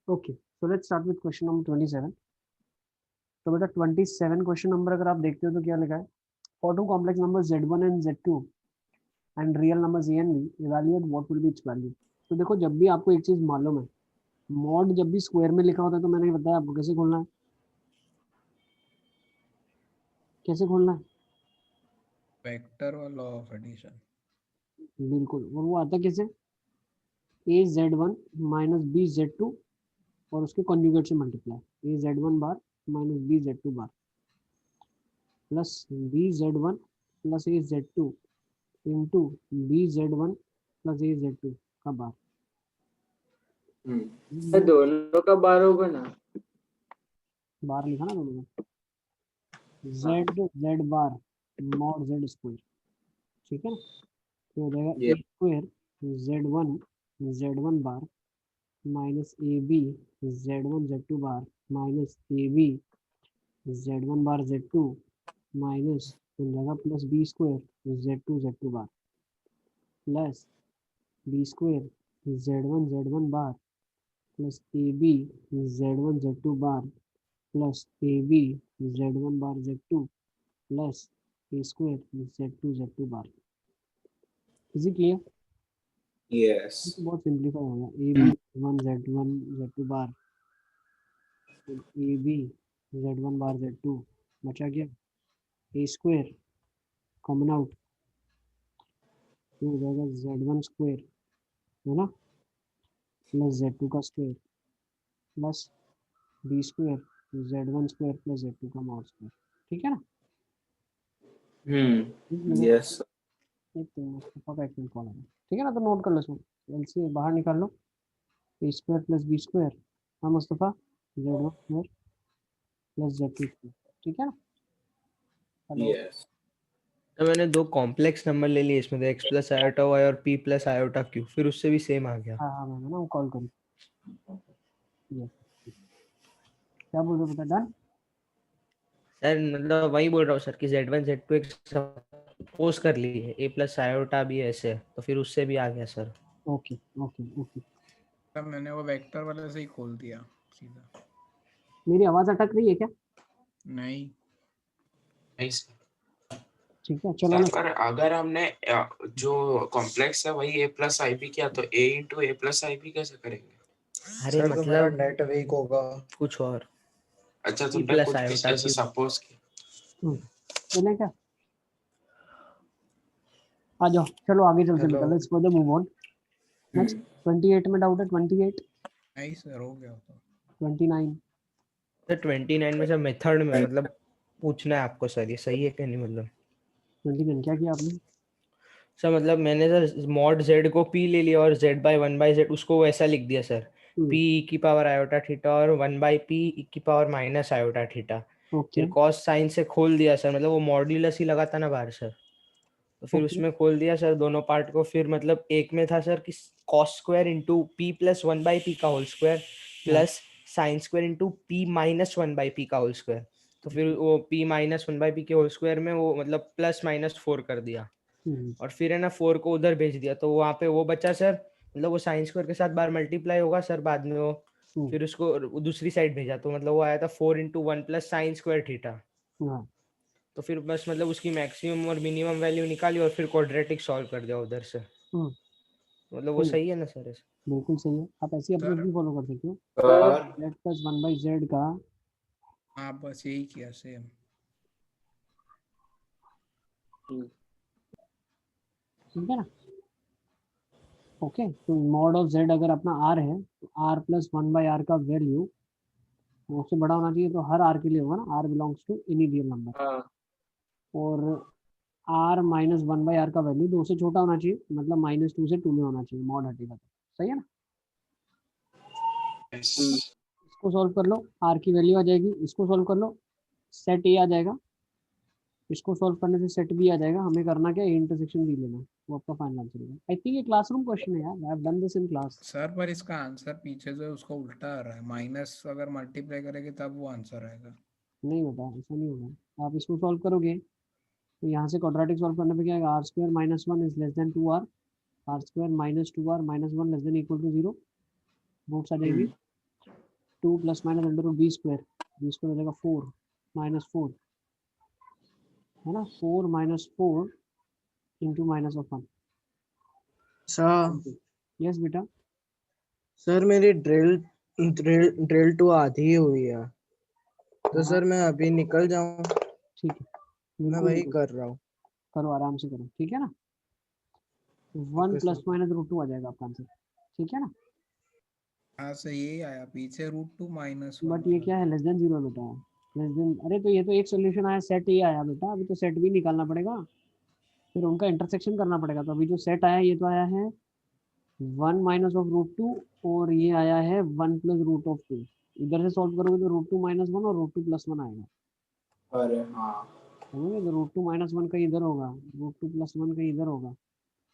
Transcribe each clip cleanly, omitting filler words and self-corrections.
Okay, so let's start with question number 27। तो बेटा 27 question number अगर आप देखते हो तो क्या लिखा है, for two complex number z1 and z2 and real number a and b evaluate what will be its value. तो देखो, जब भी आपको एक चीज मालूम है, मॉड जब भी स्क्वायर में लिखा होता है, तो मैंने बताया आपको कैसे खोलना है, कैसे खोलना है, वेक्टर और लॉ ऑफ एडिशन। बिल्कुल। और वो आता कैसे, a z1 minus b z2 और उसके कॉन्जुगेट से multiply, a z1 bar minus b z2 bar plus b z1 plus a z2 into b z1 plus a z2 का बार। तो दोनों का बार होगा ना, बार लिखा ना दोनों में, z bar mod z square, ठीक है ना। तो हो जाएगा ये a square z1 bar minus A B z1 z2 bar minus A B z1 bar z2 minus हो जाएगा plus B square z2 bar plus B square z1 bar plus A B z1 z2 bar plus A B z1 bar z2 plus A square z2 bar. Is it clear? Yes बहुत simplify हो गया, ए B z1 z2 बार ए B z1 bar z2 बचा गया ए square common out, तो हो जाएगा z1 square है ना प्लस z2 का square plus B square z1 square plus z2 का मॉड स्क्वायर, ठीक है ना। यस एक तो मुस्तफा का एक कॉल है, ठीक है ना। तो नोट कर लो इसमें, एलसीएम बाहर निकाल लो, ए स्क्वायर प्लस बी स्क्वायर, हाँ Mustafa, z1 square plus z2 square, ठीक है ना। हेलो, यस तो मैंने दो कॉम्प्लेक्स नंबर ले लिए इसमें, तो x प्लस आयोटा y और p प्लस आयोटा q, फिर उससे भी सेम आ गया। हाँ हाँ मैंने ना वो कॉल करी, यस। क्या बोल रहे हो, बता डन। सर मतलब वही बोल रहा हूँ सर कि z1 z2 एक सपोज कर ली है, a प्लस आयोटा भी ऐसे है, तो फिर उससे भी आ गया सर। ओके ओके ओके, तब मैंने वो वेक्टर वाले से ही खोल दिया सीधा। मेरी आवाज अटक रही है क्या? नहीं, ठीक है चलो ना। पर अगर हमने जो कॉम्प्लेक्स है वही a प्लस आई बी किया तो a into A plus I B कैसे करेंगे? अरे सर तो मेरा मतलब नेट वीक होगा। कुछ और अच्छा p तुमने प्लस कुछ आयोटा ऐसे q। सपोज किया। चले क्या, आ जाओ चलो आगे चलते हेलो बेटा, let's further move on. Next 28 में डाउट है, 28 नहीं सर हो गया तो। 29 सर 29 में सर मेथड में मतलब पूछना है आपको सर, ये सही है कि नहीं, मतलब 29 क्या किया आपने? सर मतलब मैंने सर मॉड z को p ले लिया और z बाई 1/z उसको वैसा लिख दिया सर, p की पावर आयोटा थीटा और 1/p की power minus iota theta. Okay फिर कॉस साइन से खोल दिया सर, मतलब वो मॉड्यूलस ही लगा था ना बाहर सर, तो फिर ओके उसमें खोल दिया सर दोनों पार्ट को। फिर मतलब एक में था सर कि cos square into P plus 1/p का whole square plus sine square into p minus 1/p का होल स्क्वायर। तो फिर वो p माइनस 1/p के होल स्क्वायर में वो मतलब प्लस माइनस 4 कर दिया, और फिर है ना 4 को उधर भेज दिया, तो वहाँ पे वो बचा सर, मतलब वो साइन स्क्वायर के साथ बार मल्टीप्लाई होगा सर बाद में वो, फिर उसको दूसरी साइड भेजा, तो मतलब वो आया था 4 into 1 plus sine square theta. हाँ तो फिर बस मतलब उसकी मैक्सिमम और मिनिमम वैल्यू निकाली और फिर क्वाड्रेटिक सॉल्व कर दिया उधर से, मतलब वो सही है ना सर ऐसे? बिल्कुल सही है, आप ऐसी अप्रोच सर भी फॉलो कर सकते हो। और z प्लस 1/z का, हाँ बस यही किया सेम। ठीक है ना। ओके, तो मॉड ऑफ z अगर अपना r है तो r प्लस 1/r का वैल्यू उससे बड़ा होना चाहिए, तो हर r के लिए होगा ना, r belongs to any real number, हाँ और r माइनस 1/r का वैल्यू 2 से छोटा होना चाहिए, मतलब -2 से 2 में होना चाहिए, मॉड हटेगा तो सही है ना। इसको सॉल्व कर लो, r की वैल्यू आ जाएगी, इसको सॉल्व कर लो, सेट a आ जाएगा, इसको सॉल्व करने से सेट भी आ जाएगा। हमें करना क्या है, इंटरसेक्शन भी लेना है, वो आपका फाइनल आंसर है। आई थिंक ये क्लासरूम क्वेश्चन है यार, I have done this in class. Sir पर इसका आंसर पीछे से उसका उल्टा आ रहा है, माइनस अगर मल्टीप्लाई करेंगे तब वो आंसर आएगा। नहीं होता, ऐसा नहीं होगा। आप इसको सॉल्व करोगे तो यहाँ से क्वाड्रेटिक सॉल्व करने पे क्या आएगा, r square minus 1 is less than 2r, r square minus 2r minus 1 less than equal to 0, roots आ जाएंगी, 2 plus minus under root B square हो जाएगा 4 माइनस 4 है ना, 4 minus 4 into minus of 1। Sir yes बेटा, सर मेरी drill 2 आधी ही हुई है, तो सर मैं अभी निकल जाऊं? ठीक है, मैं बिल्कुल वही बिल्कुल। कर रहा हूँ। करो, आराम से करो, ठीक है ना। 1 है, प्लस सर। माइनस रूट 2 आ जाएगा आपका आंसर, ठीक है ना। हाँ से यही आया, पीछे √2 माइनस बट ये क्या है, लेस देन 0 बेटा, लेस देन, अरे तो ये तो एक सोल्यूशन आया, सेट ही आया बेटा, अभी तो सेट भी निकालना पड़ेगा, फिर उनका इंटरसेक्शन करना पड़ेगा। तो अभी जो सेट आया ये तो आया है 1 माइनस ऑफ √2 और ये आया है 1 प्लस रूट ऑफ 2। इधर से सॉल्व करोगे तो √2 माइनस 1 और √2 प्लस 1 आएगा। अरे हाँ, समझे, तो √2 माइनस 1 का इधर होगा, √2 प्लस 1 का इधर होगा,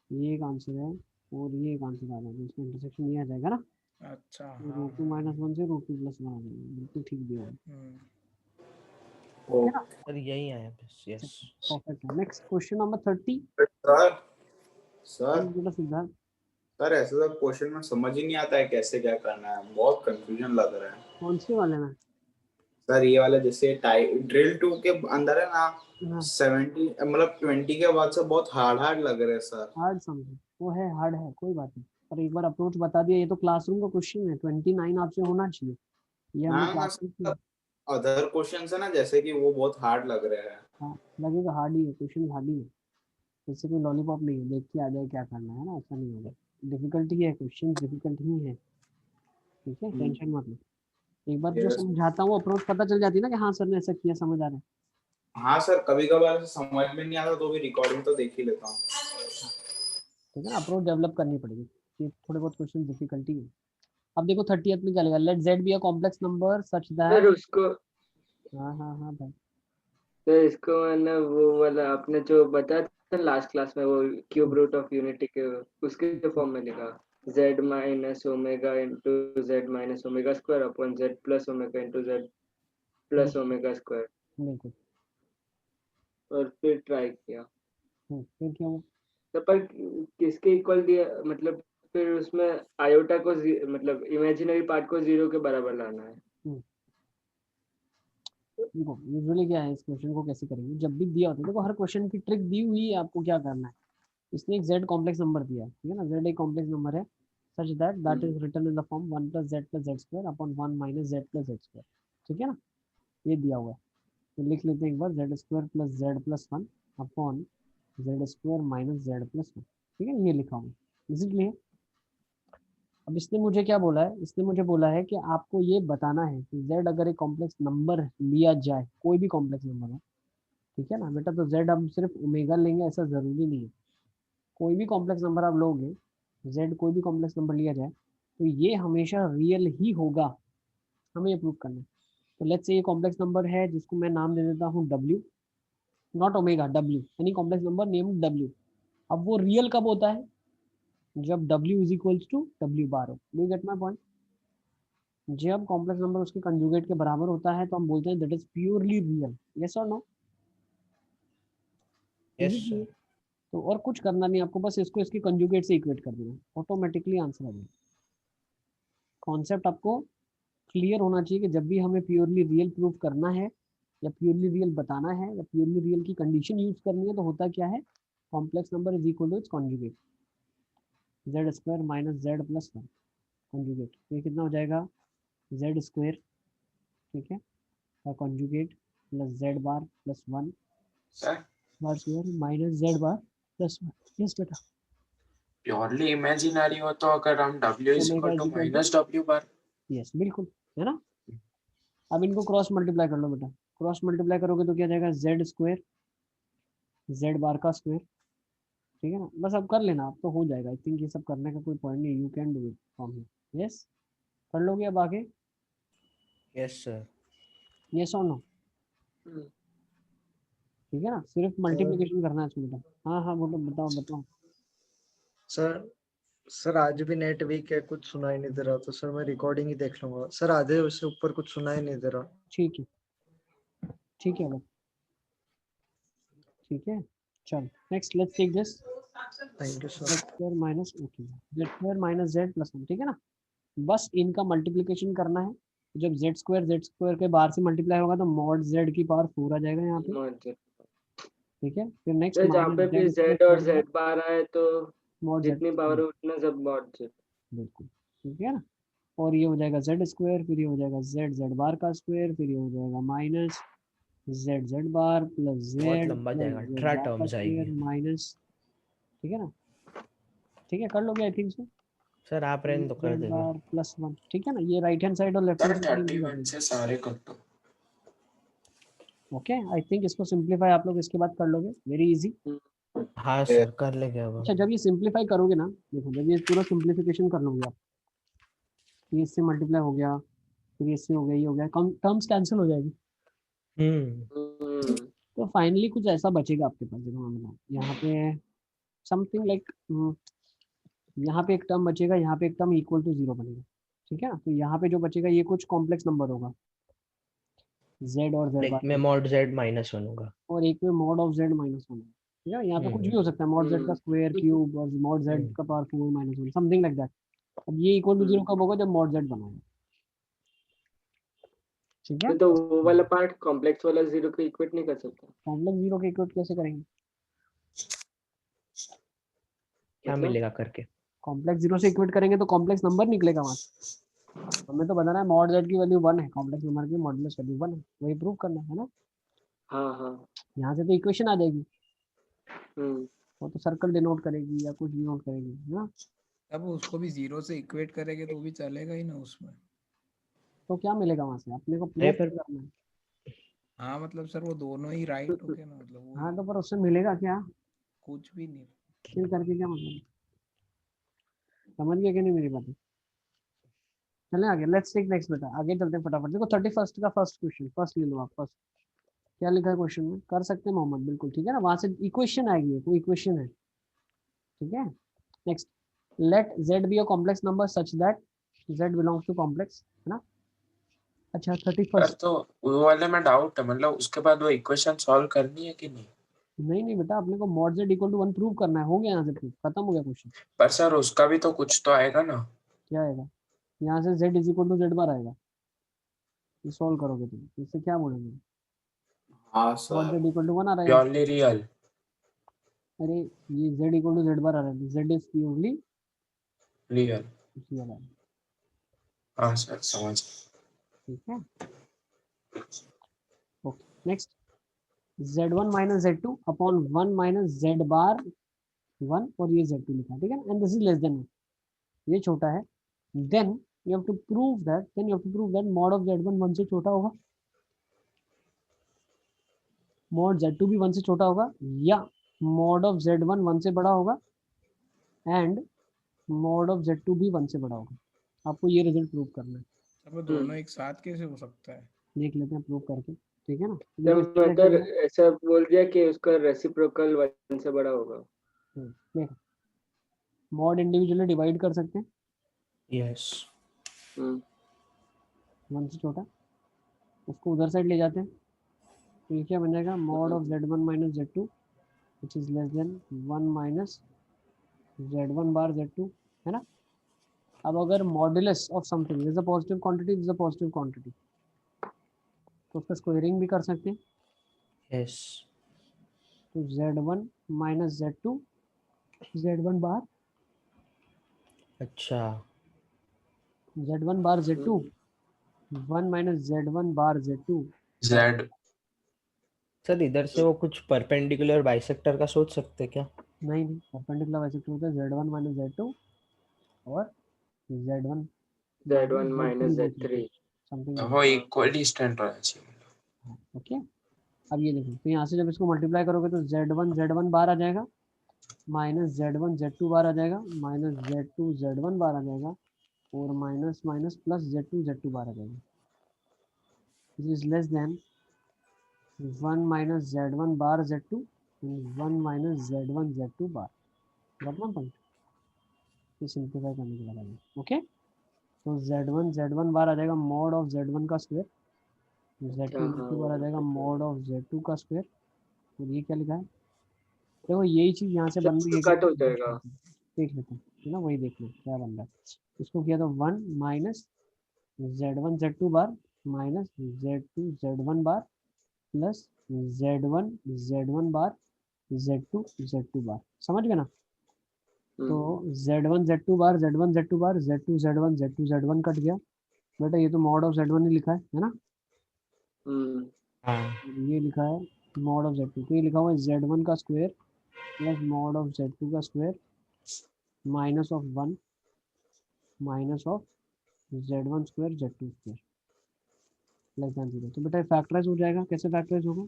ये एक आंसर है और ये एक आंसर आ जाएगा, इसका इंटरसेक्शन ये आ जाएगा ना। अच्छा हाँ √2 माइनस 1 से √2 प्लस 1 आ जाएगा, बिल्कुल ठीक दिया है, हम्म, ठीक है ना। सर यही आया बस, यस। परफेक्ट है। Next question number 30। Sir sir बेटा सिद्धार्थ, सर ऐसे तो क्वेश्चन में समझ ही नहीं आता है कैसे क्या करना है, बहुत कंफ्यूजन लग रहा है कौन से वाले में? सर। ये वाला जैसे ड्रिल 2 के अंदर है ना, हाँ, 70 मतलब 20 के बाद से बहुत हार्ड लग रहे हैं सर। हार्ड समझो, वो है हार्ड है, कोई बात नहीं, पर एक बार अप्रोच बता दिया, ये तो क्लासरूम का क्वेश्चन है, 29 आपसे होना चाहिए, ये हमने ना क्लासरूम सर, की। अदर क्वेश्चन है ना, जैसे कि वो बहुत हार्ड लग रहे हैं। हाँ, लगेगा हार्ड ही है, क्वेश्चन हार्ड ही है, इससे कोई लॉलीपॉप नहीं है, देख के आ जाए क्या करना है ना, ऐसा नहीं होगा। डिफिकल्टी है, क्वेश्चन डिफिकल्ट ही है, ठीक है, टेंशन मत लो। एक बार जो Yes. समझाता हूँ अप्रोच पता चल जाती है ना कि हाँ सर ने ऐसा किया, समझ आ रहा है। हाँ सर, कभी कभार समझ में नहीं आता तो भी रिकॉर्डिंग तो देख ही लेता हूँ। ठीक है ना, अप्रोच डेवलप करनी पड़ेगी, ये थोड़े बहुत क्वेश्चन डिफिकल्टी है। अब देखो 30th में क्या लिखा, let Z be a complex number such sir that. उसको हाँ हाँ हाँ भाई, तो इसको मैंने वो वाला आपने जो बताया था लास्ट क्लास में, वो क्यूब रूट ऑफ यूनिटी के उसके फॉर्म में लिखा, z minus omega into z minus omega square upon z plus omega into z plus omega square, बिल्कुल। और फिर ट्राई किया। फिर क्या हुआ? तो पर किसके इक्वल दिया, मतलब फिर उसमें आयोटा को मतलब इमेजिनरी पार्ट को 0 के बराबर लाना है। देखो यूजुअली क्या है, इस क्वेश्चन को कैसे करेंगे, जब भी दिया होता है, देखो हर क्वेश्चन की ट्रिक दी हुई है, आपको क्या करना है। इसने एक z कॉम्प्लेक्स नंबर दिया है, ठीक है ना, z एक कॉम्प्लेक्स नंबर है such that is written in the form 1 plus z square upon 1 minus z plus z square, ठीक है ना, ये दिया हुआ है। तो लिख लेते हैं एक बार, z square plus z plus 1 upon z square minus z plus 1, ठीक है, ये लिखा हुआ है, इसलिए अब इसने मुझे क्या बोला है, इसने मुझे बोला है कि आपको ये बताना है कि z अगर एक कॉम्प्लेक्स नंबर लिया जाए, कोई भी कॉम्प्लेक्स नंबर हो, ठीक है ना बेटा, तो z हम सिर्फ ओमेगा लेंगे ऐसा ज़रूरी नहीं है, कोई भी कॉम्प्लेक्स नंबर आप लोगे, z कोई भी कॉम्प्लेक्स नंबर लिया जाए तो ये हमेशा रियल ही होगा, हमें ये प्रूव करना है। तो लेट्स से ये कॉम्प्लेक्स नंबर है जिसको मैं नाम दे देता हूँ w, नॉट ओमेगा, w यानी कॉम्प्लेक्स नंबर नेम w। अब वो रियल कब होता है, जब w is equals to w bar हो, do you get my point. जब कॉम्प्लेक्स नंबर उसके कंजुगेट के बराबर होता है तो हम बोलते हैं that is purely real, yes और नो। Yes sir. तो और कुछ करना नहीं आपको, बस इसको इसके कंजुगेट से इक्वेट कर देना, ऑटोमेटिकली आंसर आ जाएगा। कॉन्सेप्ट आपको क्लियर होना चाहिए कि जब भी हमें प्योरली रियल प्रूफ करना है या प्योरली रियल बताना है या प्योरली रियल की कंडीशन यूज करनी है तो होता क्या है, complex number is equal to its conjugate, Z square minus Z plus 1 conjugate, तो ये कितना हो जाएगा, जेड स्क्वायर, ठीक है, का conjugate plus Z bar plus 1 sir bar square minus Z bar plus 1। Yes बेटा, प्योरली इमेजिनरी हो तो अगर हम w इज omega equal is to equal to, minus w bar. Yes बिल्कुल, है ना। अब इनको क्रॉस मल्टीप्लाई कर लो बेटा, क्रॉस मल्टीप्लाई करोगे तो क्या जाएगा, जेड स्क्वायर जेड बार का स्क्वायर, ठीक है ना, बस अब कर लेना, आप तो हो जाएगा, आई थिंक ये सब करने का कोई पॉइंट नहीं, you can do it from here, yes कर लोगे अब आगे, यस सर। यस और नो, ठीक है ना, सिर्फ मल्टीप्लिकेशन करना है इसमें बेटा। हाँ हाँ बोलो, बताओ बताओ। सर सर आज भी नेट वीक है, कुछ सुनाई नहीं दे रहा, तो सर मैं रिकॉर्डिंग ही देख लूंगा सर, आधे उससे ऊपर कुछ सुनाई नहीं दे रहा। ठीक है, ठीक है बस, ठीक है, चल next let's take this, thank you sir. Z square minus, okay, Z square minus Z plus 1, ठीक है ना, बस इनका मल्टीप्लिकेशन करना है, जब z के बाहर से मल्टीप्लाई होगा तो मॉड z की पावर 4 आ जाएगा यहाँ पे, mod z। ठीक है। फिर नेक्स्ट तो जहाँ पे भी z और z बार आए तो मॉड z, जितनी पावर हो उतना सब mod z। बिल्कुल ठीक है ना। और ये हो जाएगा z स्क्वायर, फिर ये हो जाएगा z बार का स्क्वायर, फिर ये हो जाएगा माइनस z बार प्लस बहुत z लंबा प्लस जाएगा, z 18 बार का टर्म्स स्क्वायर आएगी। माइनस, ठीक है ना, ठीक है कर लोगे आई थिंक सो। सर आप रहने तो कर z देगा। बार प्लस 1, ठीक है ना, ये राइट हैंड साइड और लेफ्ट सर हैंड साइड 31 से सारे कर दो। ओके। आई थिंक इसको सिंप्लीफाई आप लोग इसके बाद कर लोगे, वेरी इजी। हाँ सर कर लेंगे अब अच्छा हम। जब ये सिंप्लीफाई करोगे ना, देखो जब ये पूरा सिंप्लीफिकेशन कर लोगे आप, ये इससे मल्टीप्लाई हो गया, फिर ये इससे हो गया, ये हो गया, टर्म्स कैंसिल हो जाएगी, तो फाइनली कुछ ऐसा बचेगा आपके पास। देखो मैं बताऊं, यहाँ पे समथिंग लाइक यहाँ पे एक टर्म बचेगा, यहाँ पे एक टर्म इक्वल टू 0 बनेगा, ठीक है ना। तो यहाँ पे जो बचेगा ये कुछ कॉम्प्लेक्स नंबर होगा, z और z लाइक बार, मैं मॉड z -1 होगा। और एक में मॉड ऑफ z माइनस 1, ठीक है। यहाँ पे कुछ भी हो सकता है, मॉड z का स्क्वायर क्यूब और मॉड z का power 4 minus 1, something like that. अब ये इक्वल टू 0 कब होगा, जब मॉड z बनाएगा, ठीक है। तो वो वाला पार्ट कॉम्प्लेक्स वाला 0 को इक्वेट नहीं कर सकता। कॉम्प्लेक्स 0 के इक्वेट कैसे करेंगे, क्या मतलब? मिलेगा करके? कॉम्प्लेक्स 0 से इक्वेट करेंगे तो कॉम्प्लेक्स नंबर निकलेगा वहां से। हमें तो बताना है मॉड z की वैल्यू 1 है, कॉम्प्लेक्स नंबर की मॉडुलस वैल्यू 1 है, वही प्रूव करना है ना। हाँ हाँ। यहाँ से तो इक्वेशन आ जाएगी, हम्म। वो तो सर्कल डिनोट करेगी या कुछ डिनोट करेगी, है ना। तब उसको भी 0 से इक्वेट करेंगे तो भी चलेगा ही ना उसमें। तो क्या मिलेगा वहां से, अपने को नहीं प्रूव पर करना है। हाँ मतलब सर वो दोनों ही राइट हो गए ना, मतलब वो हाँ तो पर उससे मिलेगा क्या, कुछ भी नहीं। फिर करके क्या मतलब, समझ गए कि नहीं मेरी बात। चलें आगे, लेट्स टेक नेक्स्ट बेटा, आगे चलते हैं फटाफट। देखो 31 का फर्स्ट क्वेश्चन, फर्स्ट ले लो आप। फर्स्ट क्या लिखा है क्वेश्चन में, कर सकते हैं मोहम्मद, बिल्कुल ठीक है ना, वहां से इक्वेशन आएगी, कोई इक्वेशन है, ठीक है। Next, let z be a complex number such that z belongs to complex, है ना। अच्छा 31, सर तो वो वाले में डाउट है, मतलब उसके बाद वो इक्वेशन सॉल्व करनी है कि नहीं? नहीं बेटा, अपने को mod z equal to 1 prove करना है, हो गया यहाँ से प्रूव, खत्म हो गया क्वेश्चन। पर सर उसका भी तो कुछ तो आएगा ना। क्या आएगा, यहाँ से z is equal to z bar आएगा, ये सॉल्व करोगे तुम, इससे क्या बोलेंगे, हाँ mod sir, z equal to 1 आ रहा है। Purely real. अरे ये z equal to z bar आ रहा है, z is purely real. Real है, हाँ सर समझ। ठीक है। Okay next, z1 minus z2 upon 1 minus z bar 1, और ये z2 लिखा है, ठीक है, and this is less than 1, ये छोटा है। Then you have to prove that mod of z1 1 से छोटा होगा, मॉड z2 भी 1 से छोटा होगा, या मॉड ऑफ z1 1 से बड़ा होगा एंड मॉड ऑफ z2 भी 1 से बड़ा होगा। आपको ये रिजल्ट प्रूव करना है, अब वो दोनों एक साथ कैसे हो सकता है? देख लेते हैं प्रूव करके, ठीक है ना। तो देखो इसमें क्या मतलब करना है, ऐसा बोल दिया कि उसका रेसिप्रोकल 1 से बड़ा होगा। देखो मॉड इंडिविजुअली डिवाइड कर सकते हैं, यस। 1 से छोटा, उसको उधर साइड ले जाते हैं, तो ये क्या बन जाएगा, mod of z1 minus z2 which is less than 1 minus z1 bar z2, है ना। अब अगर modulus of something is a positive quantity, is a positive quantity, तो उसका स्क्वायरिंग भी कर सकते हैं, यस। तो z1 माइनस z2 z1 बार, अच्छा z1 bar z2 1 minus z1 bar z2। Z. Sir इधर से वो कुछ परपेंडिकुलर बाइसेक्टर का सोच सकते क्या? नहीं परपेंडिकुलर बाइसेक्टर होता है z1 माइनस z2 और z1 z1 minus z3। Something वो इक्वली स्टैंड रहना चाहिए। ओके। अब ये देखो, तो यहाँ से जब इसको मल्टीप्लाई करोगे तो z1 बार आ जाएगा, माइनस z1 z2 बार आ जाएगा, माइनस z2 z1 बार आ जाएगा, और minus minus plus z2 z2 बार आ जाएगा, this is less than 1 minus z1 bar z2 1 minus z1 z2 बार, बटना पॉइंट ये सिंप्लीफाई करने के बाद ओके। तो z1 बार आ जाएगा मॉड ऑफ z1 का स्क्वायर, z2 z2 बार आ जाएगा मॉड ऑफ z2 का स्क्वायर, और ये क्या लिखा है, देखो यही चीज यहाँ से बन रही है, कट हो जाएगा। देख लेते हैं, है ना, वही देख लो क्या बन रहा है। इसको किया तो 1 minus z1 z2 bar minus z2 z1 bar plus z1 z1 bar z2 z2 बार, समझ गए ना? तो z1 z2 बार z1 z2 बार z2 z1 z2 z1 cut गया बेटा, ये तो मॉड ऑफ z1 ही लिखा है ना? हाँ ये लिखा है मॉड ऑफ z2, तो ये लिखा हुआ है z1 का square plus mod of z2 का square minus of 1 minus of z1 square z2 square less than 0। तो बेटा फैक्टराइज हो जाएगा, कैसे फैक्टराइज होगा?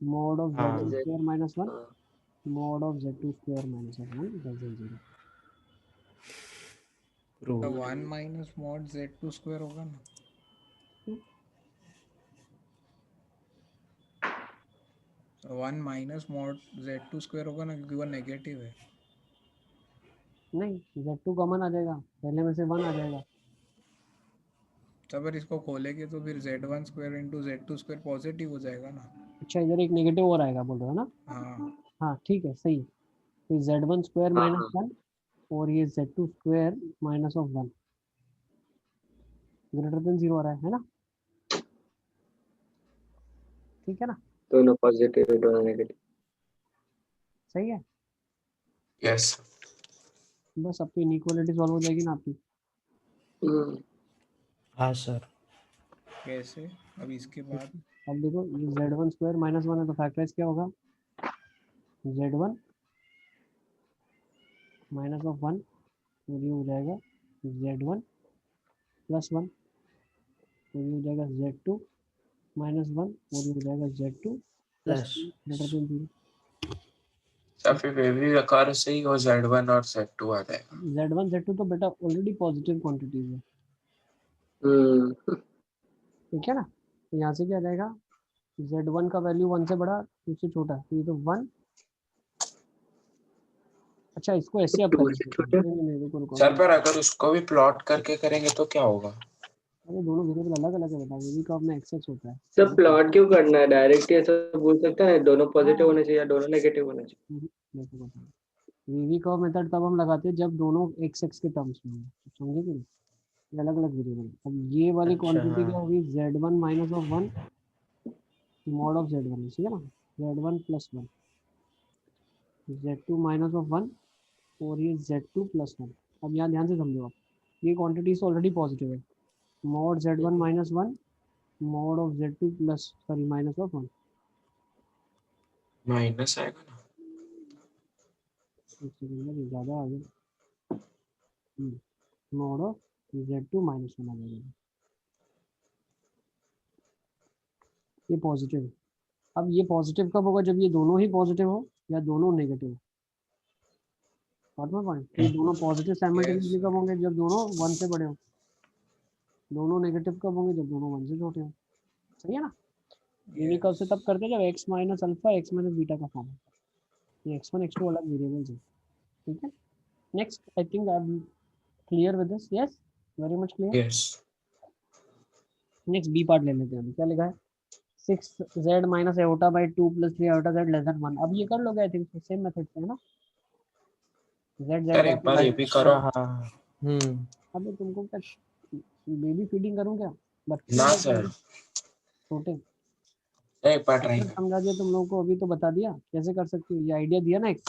मॉड ऑफ हाँ। z1 square minus 1 mod of z2 square minus of 1 less then 0। तो prove 1 minus mod z2 square होगा ना? 1 माइनस मॉड z2 स्क्वायर होगा ना, क्योंकि वो नेगेटिव है। नहीं, z2 कॉमन आ जाएगा, पहले में से 1 आ जाएगा। तो अगर इसको खोलेंगे तो फिर z1 square into z2 square positive हो जाएगा ना? अच्छा, इधर एक नेगेटिव और आएगा बोल रहे हो ना? हाँ हाँ ठीक है, सही। तो z1 स्क्वायर माइनस 1 और ये z2 square minus of 1 greater than 0 आ रहा है ना? ठीक है ना? दोनों पॉजिटिव दोनों नेगेटिव। सही है। यस बस आपकी इनइक्वालिटी सॉल्व हो जाएगी ना आपकी। हाँ सर। कैसे? अब इसके बाद अब देखो ये z1 स्क्वायर माइनस 1 है, तो फैक्टराइज क्या होगा? z1 माइनस ऑफ 1 और ये हो जाएगा z1 प्लस 1 और ये हो जाएगा z2 माइनस 1 और ये हो जाएगा z2 plus plus greater than 0। Sir फिर बेबी आकार से ही वो z1 और z2 आ जाएगा। z1 z2 तो बेटा ऑलरेडी पॉजिटिव क्वांटिटीज है, ठीक है ना? तो यहाँ से क्या आ जाएगा? z1 का वैल्यू 1 से बड़ा, 2 से छोटा, तो ये तो 1। अच्छा, इसको ऐसे आप 2 से छोटा? नहीं रुको रुको, सर पर अगर उसको भी प्लॉट करके करेंगे तो क्या होगा? अरे दोनों वेरिएबल अलग अलग है बेटा, वीवी कर्व में एक्सेस होता है। सब प्लॉट क्यों करना है? डायरेक्ट ही ऐसा बोल सकता है दोनों पॉजिटिव होने चाहिए या दोनों नेगेटिव होने चाहिए। देखो बताओ, वीवी कर्व मेथड तब हम लगाते हैं जब दोनों एक्स एक्स के टर्म्स में हो, समझे कि नहीं? ये अलग अलग वेरिएबल। अब ये वाली अच्छा, क्वांटिटी हाँ। क्या होगी? z1 minus of 1 mod of z1, ठीक है ना? z1 plus 1 z2 minus of 1 और ये z2 प्लस 1। अब यहाँ ध्यान से समझो आप, ये क्वांटिटी ऑलरेडी पॉजिटिव है। Mod z1 minus 1 mod of z2 plus sorry minus of 1। Minus आएगा ना? एक सेकंड में ज़्यादा आ गया। मॉड ऑफ z2 माइनस 1 आ जाएगा, ये पॉजिटिव है। अब ये पॉजिटिव कब होगा? जब ये दोनों ही पॉजिटिव हो या दोनों नेगेटिव हो। पॉइंट, ये दोनों पॉजिटिव साइमल्टेनियसली कब होंगे? जब दोनों 1 से बड़े हो। दोनों नेगेटिव कब होंगे? जब दोनों 1 से छोटे हो। सही है ना? यूनिक कर्व से तब करते हैं जब x minus alpha x minus beta का फॉर्म है। ये x1 x2 अलग वेरिएबल्स हैं, ठीक है? Next, I think I am clear with this. Yes, very much clear. Yes next B part ले लेते हैं हम। क्या लिखा है? 6z minus iota by 2 plus 3 iota z less than 1। अब ये कर लोगे आई थिंक सेम मेथड से, है ना? z सर एक बार ये भी करो। हाँ। अबे तुमको क्या बेबी फीडिंग करूं क्या? बच्चे ना हैं सर, छोटे। एक बार ट्राई समझा दिया तुम लोगों को, अभी तो बता दिया कैसे कर सकते हो, ये आइडिया दिया ना एक।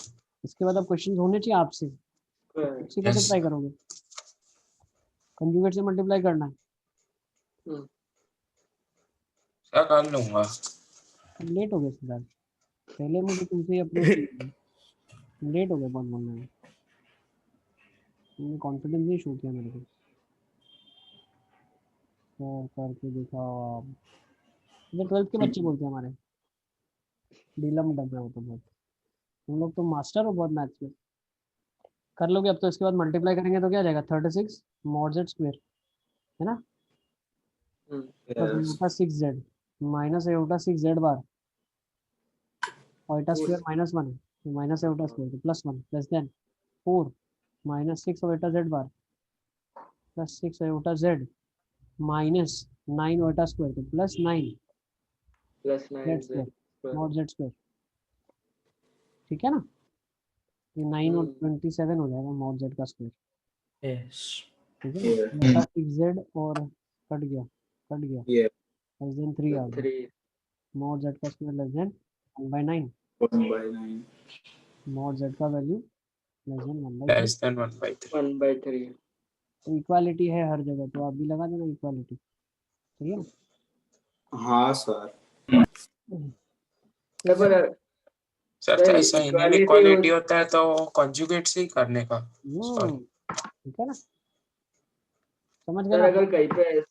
इसके बाद अब क्वेश्चन होने चाहिए आपसे, इससे कैसे Yes. ट्राई करोगे? कंजुगेट से मल्टीप्लाई करना है। सर कर लूंगा। अब लेट हो गए सिद्धार्थ, पहले मुझे तुमसे अप्रोच लेट हो गया बहुत बोलने में। तुमने कॉन्फिडेंस नहीं शो किया मेरे को। तो करके दिखाओ आप। ये 12th के बच्चे बोलते हैं हमारे, डीलम डब है वो तो बहुत। तुम लोग तो मास्टर हो बहुत मैथ्स में। कर लोगे अब तो। इसके बाद मल्टीप्लाई करेंगे तो क्या आ जाएगा? 36 मॉड z स्क्वायर, है ना? Plus 6z minus iota 6z bar iota square minus 1 है, माइनस एओटा स्क्वायर तो plus 1 plus then 4 minus 6 iota z bar plus 6 iota z minus 9 iota square तो plus 9 plus 9 z square mod z square, ठीक है ना? ये 9 और 27 हो जाएगा मॉड z का स्क्वायर, यस। ठीक है? 6z और कट गया कट गया Yeah. लेस देन 3 आ गया 3 मॉड z का square less than 1/9 1/9. Mod z का value less than 1/3 less than 1/3. 1/3 तो इक्वालिटी है हर जगह तो आप भी लगा देना इक्वालिटी सही है ना हाँ सर. सर पर सर तो सर ऐसा इक्वालिटी इनइक्वालिटी होता है तो कॉन्जुगेट से ही करने का. Sorry. ठीक है ना समझ गए सर ना अगर कहीं पे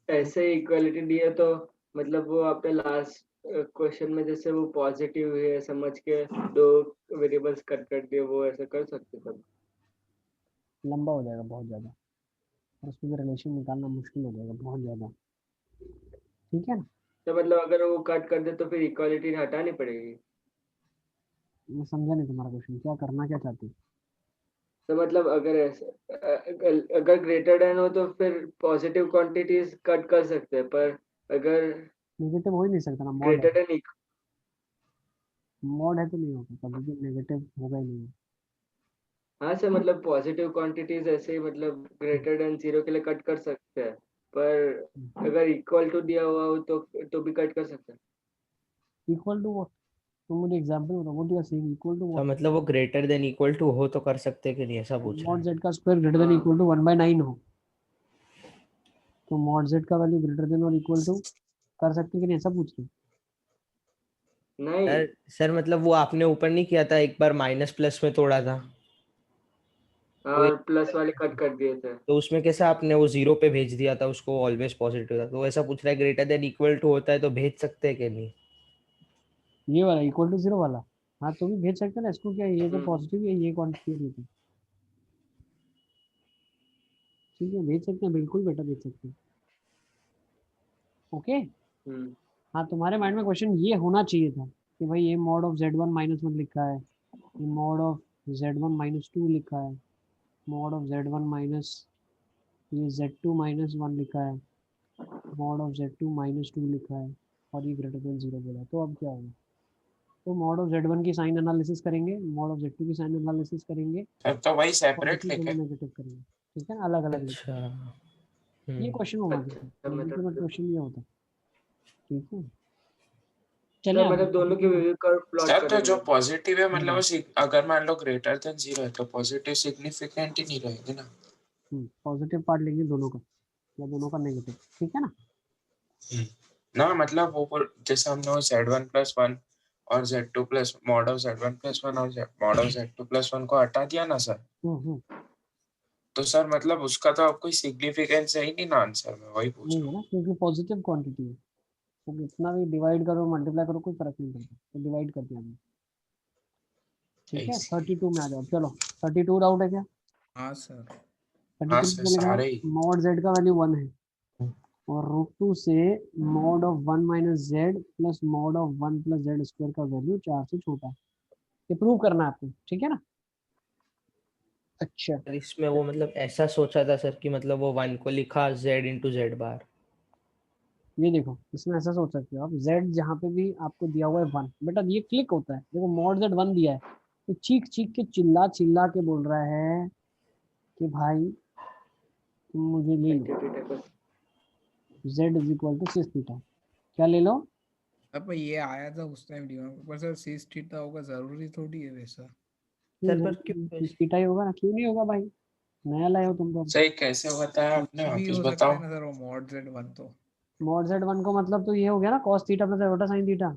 ऐसे इक्वालिटी दी है तो मतलब वो आपने लास्ट क्वेश्चन में जैसे वो पॉजिटिव है समझ के 2 वेरिएबल्स कट कर दिए वो ऐसे कर सकते सब. लंबा हो जाएगा बहुत ज़्यादा और उसमें रिलेशन निकालना मुश्किल हो जाएगा बहुत ज़्यादा ठीक है ना तो मतलब अगर वो कट कर दे तो फिर इक्वालिटी हटानी पड़ेगी. मैं समझा नहीं तुम्हारा क्वेश्चन क्या करना क्या चाहते हो तो मतलब अगर ऐसे अगर ग्रेटर देन हो तो फिर पॉजिटिव क्वांटिटीज कट कर सकते हैं पर अगर नेगेटिव हो ही नहीं सकता ना ग्रेटर देन मॉड है तो नहीं होगा कभी भी नेगेटिव होगा ही नहीं हाँ सर मतलब पॉजिटिव क्वांटिटीज ऐसे ही मतलब ग्रेटर देन 0 के लिए कट कर सकते हैं पर अगर इक्वल टू दिया हुआ हो तो भी कट कर सकते हैं. इक्वल टू व्हाट तुम मुझे एग्जांपल बताओ what you are saying equal to तो व्हाट मतलब वो ग्रेटर देन इक्वल टू हो तो कर सकते कि नहीं ऐसा पूछ रहा मॉड है. z का स्क्वायर ग्रेटर देन हाँ. इक्वल टू 1/9 हो तो मॉड z का वैल्यू ग्रेटर देन और इक्वल टू कर सकते कि नहीं ऐसा पूछ रहे हो नहीं सर मतलब वो आपने ऊपर नहीं किया था एक बार माइनस प्लस में तोड़ा था और प्लस वाले कट कर दिए थे. तो उसमें कैसे आपने वो जीरो पे भेज दिया था उसको ऑलवेज पॉजिटिव था तो ऐसा पूछ रहा है ग्रेटर देन इक्वल टू होता है तो भेज सकते हैं कि नहीं. ये वाला इक्वल टू 0 वाला हाँ तो भी भेज सकते हैं ना इसको क्या ये तो हम्म. पॉजिटिव है ये क्वांटिटी है ठीक है भेज सकते हैं बिल्कुल बेटा भेज सकते हैं ओके हम्म. हाँ तुम्हारे माइंड में क्वेश्चन ये होना चाहिए था कि भाई ये मॉड ऑफ z1 -1 लिखा है ये मॉड ऑफ z1 -2 लिखा है मॉड ऑफ z1 माइनस ये z2 -1 लिखा है मॉड ऑफ z2 -2 लिखा है और ये ग्रेटर देन 0 बोला तो अब क्या होगा तो मॉड ऑफ z1 की साइन एनालिसिस करेंगे मॉड ऑफ z2 की साइन एनालिसिस करेंगे सर तो वही सेपरेट पॉजिटिव दोनों लेके. नेगेटिव करेंगे ठीक है ना अलग अलग अच्छा. ये क्वेश्चन होना अच्छा चाहिए मतलब लेजिटिमेट क्वेश्चन ये होता ठीक है सर चले मतलब दोनों के व्यू कर्व प्लॉट सर तो जो करेंगे. पॉजिटिव है मतलब वो अगर मान लो ग्रेटर देन 0 है तो पॉजिटिव सिग्निफिकेंट ही नहीं रहेंगे ना. पॉजिटिव पार्ट लेंगे दोनों का या दोनों का नेगेटिव ठीक है ना ना मतलब वो जैसे हमने वो z1+1 और z2+ मॉड ऑफ z1+1 और मॉड ऑफ z2+1 को हटा दिया ना सर तो सर मतलब उसका तो अब कोई सिग्निफिकेंस है ही नहीं ना आंसर में वही पूछ नहीं रहा है हूँ. ना क्योंकि पॉजिटिव क्वांटिटी है तो कितना भी डिवाइड करो मल्टीप्लाई करो कोई फर्क नहीं पड़ता तो डिवाइड कर दिया हमने ठीक है 32 में आ जाओ चलो 32 डाउट है क्या हाँ सर. हाँ 32 सर में लिखना सारे ही. मॉड z का वैल्यू 1 है और √2 से mod of 1 - z plus mod of 1 + z² का वैल्यू 4 से छोटा है ये प्रूव करना है आपको ठीक है ना अच्छा सर इसमें वो मतलब ऐसा सोचा था सर कि मतलब वो 1 को लिखा z into z बार. ये देखो इसमें ऐसा सोच सकते हो आप z जहाँ पे भी आपको दिया हुआ है 1 बेटा ये क्लिक होता है देखो मॉड z 1 दिया है तो चीख चीख के चिल्ला चिल्ला के बोल रहा है कि भाई तुम मुझे ले लो z = 6 थीटा क्या ले लो अब ये आया था उस टाइम दिमाग में पर सर सिस थीटा होगा जरूरी थोड़ी है वैसा. सर पर क्यों थीटा ही होगा ना क्यों नहीं होगा भाई नया लाए हो तुम तो सही कैसे बताया आपने भी वापस हो सकता बताओ. है ना सर वो मॉड z1 तो. मॉड z 1 को मतलब तो ये हो गया ना cos theta plus iota sin theta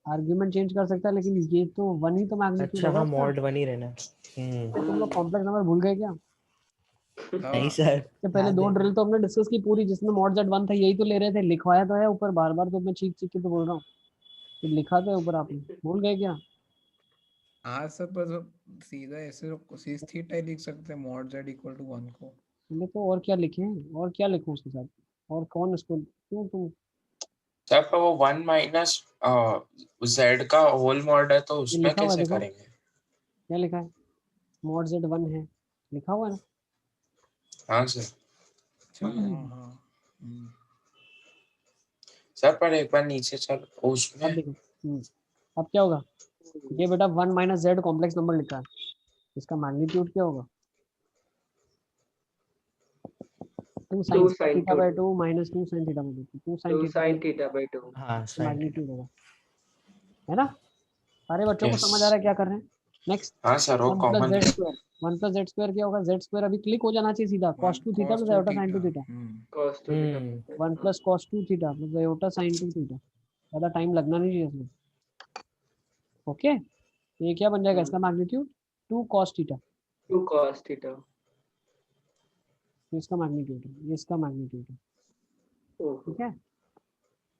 argument change कर सकता है लेकिन ये तो 1 ही तो मैग्नीट्यूड अच्छा होगा हाँ इसका मॉड 1 ही रहना. तो तुम लोग कॉम्प्लेक्स नंबर भूल गए क्या नहीं हाँ. सर इससे पहले याद दो है. ड्रिल तो हमने डिस्कस की पूरी जिसमें मॉड z 1 था यही तो ले रहे थे लिखवाया तो है ऊपर बार बार तो मैं चीख चीख के तो बोल रहा हूँ तो लिखा तो है ऊपर आपने भूल गए क्या हाँ सर पर सीधा ऐसे सिस थीटा ही लिख सकते हैं मॉड z = 1 को. हमने तो और क्या लिखे हैं और क्या लिखूं उसके साथ और कौन इसको क्यों तुम सर पर वो 1 माइनस z का होल मॉड है तो ये उसमें लिखा हुआ है कैसे देखो करेंगे. क्या लिखा है मॉड z 1 है लिखा हुआ है ना हाँ सर. अच्छा हाँ हाँ. सर पर एक बार नीचे चल अब उसमें देखो अब क्या होगा ये बेटा 1 - z कॉम्प्लेक्स नंबर लिखा है इसका मैग्नीट्यूड क्या होगा 2 sin sin theta by 2 2 minus 2 sin theta by 2, 2 sin 2 theta sin theta by 2 हाँ sin theta. मैग्नीट्यूड होगा, है ना? सारे बच्चों को Yes. समझ आ रहा है क्या कर रहे हैं? नेक्स्ट हाँ सर वो 1 plus common Z square, 1 plus z square क्या होगा? जेड स्क्वायर अभी क्लिक हो जाना चाहिए सीधा, cos 2 theta plus iota sin 2 theta, cos 2 theta 1 plus cos 2 theta plus iota sin 2 theta, ज़्यादा टाइम लगना नहीं चाहिए इसमें। ओके, ये क्या बन जाएगा इसका magnitude? 2 cos theta, 2 cos theta ये इसका मैग्नीट्यूड है, ये इसका मैग्नीट्यूड है, ओहो ठीक है?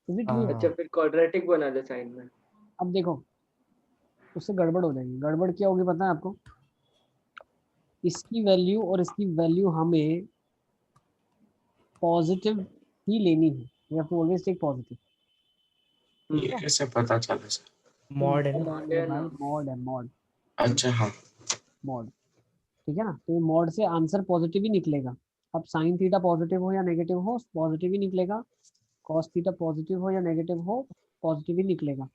इज इट हाँ। क्लियर? अच्छा फिर क्वाड्रेटिक बना दे साइन में अब देखो उससे गड़बड़ हो जाएगी। गड़बड़ क्या होगी पता है आपको? इसकी वैल्यू और इसकी वैल्यू हमें पॉजिटिव ही लेनी है, we have to always take positive. ये कैसे पता चला सर? मॉड है ना। है ना। मॉड है, मॉड अच्छा हाँ मॉड, ठीक है ना? तो ये मॉड से आंसर पॉजिटिव ही निकलेगा। अब साइन थीटा पॉजिटिव हो या नेगेटिव हो, पॉजिटिव ही निकलेगा। कॉस थीटा पॉजिटिव हो या नेगेटिव हो, पॉजिटिव ही निकलेगा।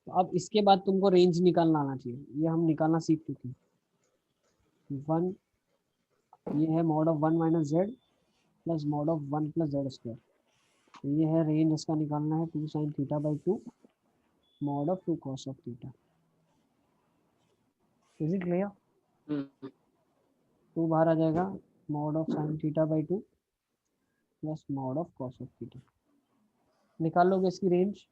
तो अब इसके बाद तुमको रेंज निकालना आना चाहिए, ये हम निकालना सीख चुके हैं। 1 ये है mod of 1 minus Z plus mod of 1 plus z square, तो ये है रेंज, इसका निकालना है 2 sin theta by 2 mod of 2 cos of theta. Is it clear? Hmm 2 बाहर आ जाएगा, mod of sin theta by 2 plus mod of cos of theta. निकाल लोगे इसकी रेंज,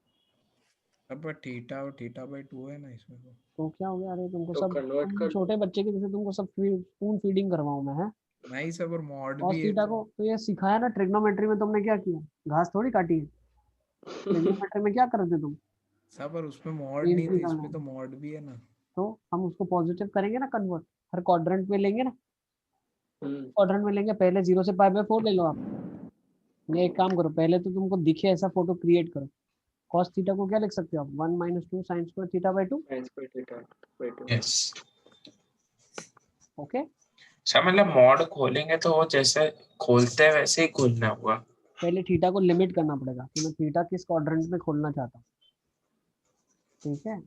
अब थीटा और थीटा बाय 2 है ना इसमें तो क्या हो गया? अरे तुमको तो सब कन्वर्ट तुम कर छोटे बच्चे के जैसे तुमको सब स्पून फीडिंग करवाऊं मैं, है? नहीं सब और मॉड cos भी है थीटा को तो ये सिखाया ना ट्रिग्नोमेट्री में, तुमने क्या किया? घास थोड़ी काटी है। ट्रिग्नोमेट्री में क्या करते तुम? सब, और उसमें मॉड रेंज नहीं थे, निकालना इसमें है, तो मॉड भी है ना। तो हम उसको पॉजिटिव करेंगे ना कन्वर्ट, हर क्वाड्रेंट में लेंगे ना, क्वाड्रेंट में लेंगे। पहले 0 से पाई बाय 4 ले लो आप। ये एक काम करो, पहले तो तुमको दिखे ऐसा फोटो क्रिएट करो। cos थीटा को क्या लिख सकते हो आप? 1 minus 2 sin square theta by 2। sin square theta by 2 yes okay, sir मतलब मॉड खोलेंगे तो वो जैसे खोलते हैं वैसे ही खोलना होगा। पहले थीटा को लिमिट करना पड़ेगा कि मैं थीटा किस क्वाड्रेंट में खोलना चाहता हूँ, ठीक है?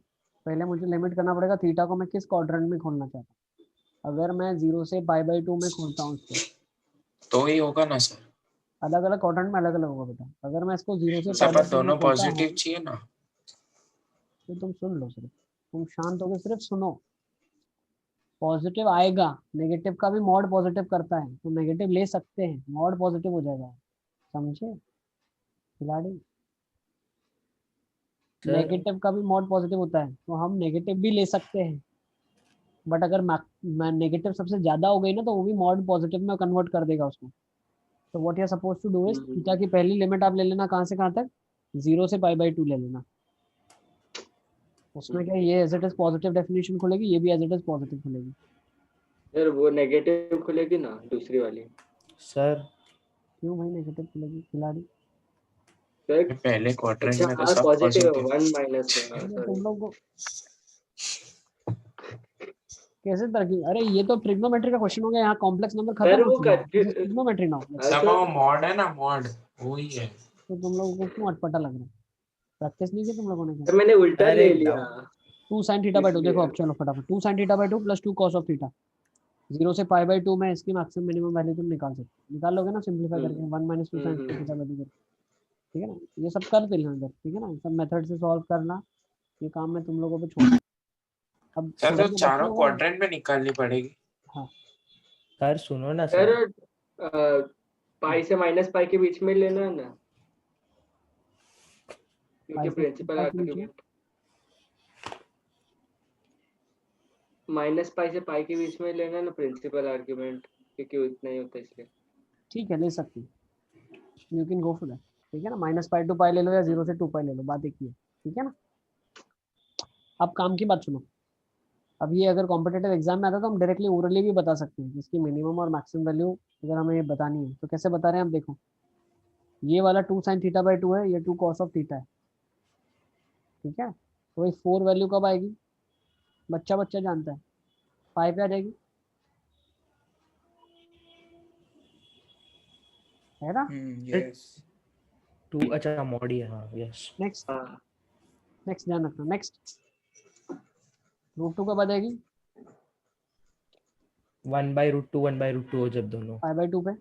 पहले मुझे लिमिट करना पड़ेगा थीटा को मैं किस क्वाड्रेंट में खोलना चाहता हूँ। अगर मैं 0 से पाई बाई 2 में खोलता हूँ इसको, तो ही होगा ना सर? अलग अलग क्वाड्रेंट में अलग अलग होगा बेटा। अगर मैं इसको 0 से सर पाई पर बाई 2 में दोनों खोलता हूँ, पॉजिटिव चाहिए ना। तो तुम सुन लो, सिर्फ तुम शांत होकर सिर्फ सुनो। पॉजिटिव आएगा, नेगेटिव का भी मॉड पॉजिटिव करता है, तो नेगेटिव ले सकते हैं, मॉड पॉजिटिव हो जाएगा, समझे खिलाड़ी? सर नेगेटिव का भी मॉड पॉजिटिव होता है, तो हम नेगेटिव भी ले सकते हैं। बट अगर नेगेटिव सबसे ज्यादा हो गई ना, तो वो भी मॉड पॉजिटिव में कन्वर्ट कर देगा उसको। तो what you are suppose to do is, theta की पहली लिमिट आप ले लेना कहाँ से कहाँ तक? 0 से पाई बाई 2 ले लेना। उसमें क्या ये as it is positive definition खुलेगी, ये भी एज इट इज पॉजिटिव खुलेगी। यार वो नेगेटिव खुलेगी ना दूसरी वाली सर क्यों भाई नेगेटिव खुलेगी खिलाड़ी? सर पहले क्वाड्रेंट अच्छा में तो हाँ सब पॉजिटिव है पॉजिटिव। 1 माइनस है हाँ अरे सॉरी तुम लोग को कैसे तरक्की? अरे ये तो ट्रिग्नोमेट्री का क्वेश्चन हो गया, यहाँ कॉम्प्लेक्स नंबर खत्म सर हो वो चुका है, ट्रिग्नोमेट्री नाउ। सब वो मॉड है ना, मॉड वही है। तो तुम लोगों को क्यों अटपटा लग रहा है? प्रैक्टिस नहीं की तुम लोगों ने क्या? सर मैंने उल्टा अरे ले लिया 2 sin थीटा बाई 2, देखो इसलिए अब चलो फटाफट, 2 sin theta by 2 plus 2 cos of theta, 0 से पाई बाई 2 में इसकी मैक्सिमम मिनिमम वैल्यू तुम निकाल सकते हो, निकाल लोगे ना सिंपलीफाई करके, 1 माइनस 2 sin थीटा बाई 2 करके, ठीक है ना? ये सब कर देना इधर, ठीक है ना? सब मेथड से सॉल्व करना, ये काम मैं तुम लोगों पे छोड़। अब सर थोड़े तो जो बच्चे चारों हो गए, क्वाड्रेंट में निकालनी पड़ेगी। हाँ सर सुनो ना सर सर। पाई से माइनस पाई के बीच में लेना है ना पाई क्योंकि से प्रिंसिपल पाई के बीच में, आर्गुमेंट माइनस पाई से पाई के बीच में लेना है ना प्रिंसिपल आर्गुमेंट क्योंकि उतना ही होता है इसलिए ठीक है ले सकते हो, you can go for that, ठीक है ना? माइनस पाई टू पाई ले लो या 0 से 2 पाई ले लो, बात एक ही है, ठीक है ना? अब काम की बात सुनो। अब ये अगर कॉम्पिटेटिव एग्जाम में आता है तो हम डायरेक्टली ओरली भी बता सकते हैं इसकी मिनिमम और मैक्सिमम वैल्यू, अगर हमें ये बतानी है तो कैसे बता रहे हैं हम देखो। ये वाला 2 sin थीटा बाई 2 है, ये 2 cos ऑफ थीटा है, ठीक है? तो ये 4 वैल्यू कब आएगी? बच्चा बच्चा जानता है, पाई पे आ जाएगी, है ना? यस 2 अच्छा मॉड ही है हाँ यस। नेक्स्ट हाँ नेक्स्ट ध्यान रखना, नेक्स्ट √2 कब आ जाएगी? 1/√2 1/√2 हो जब दोनों पाई बाई 2 पे,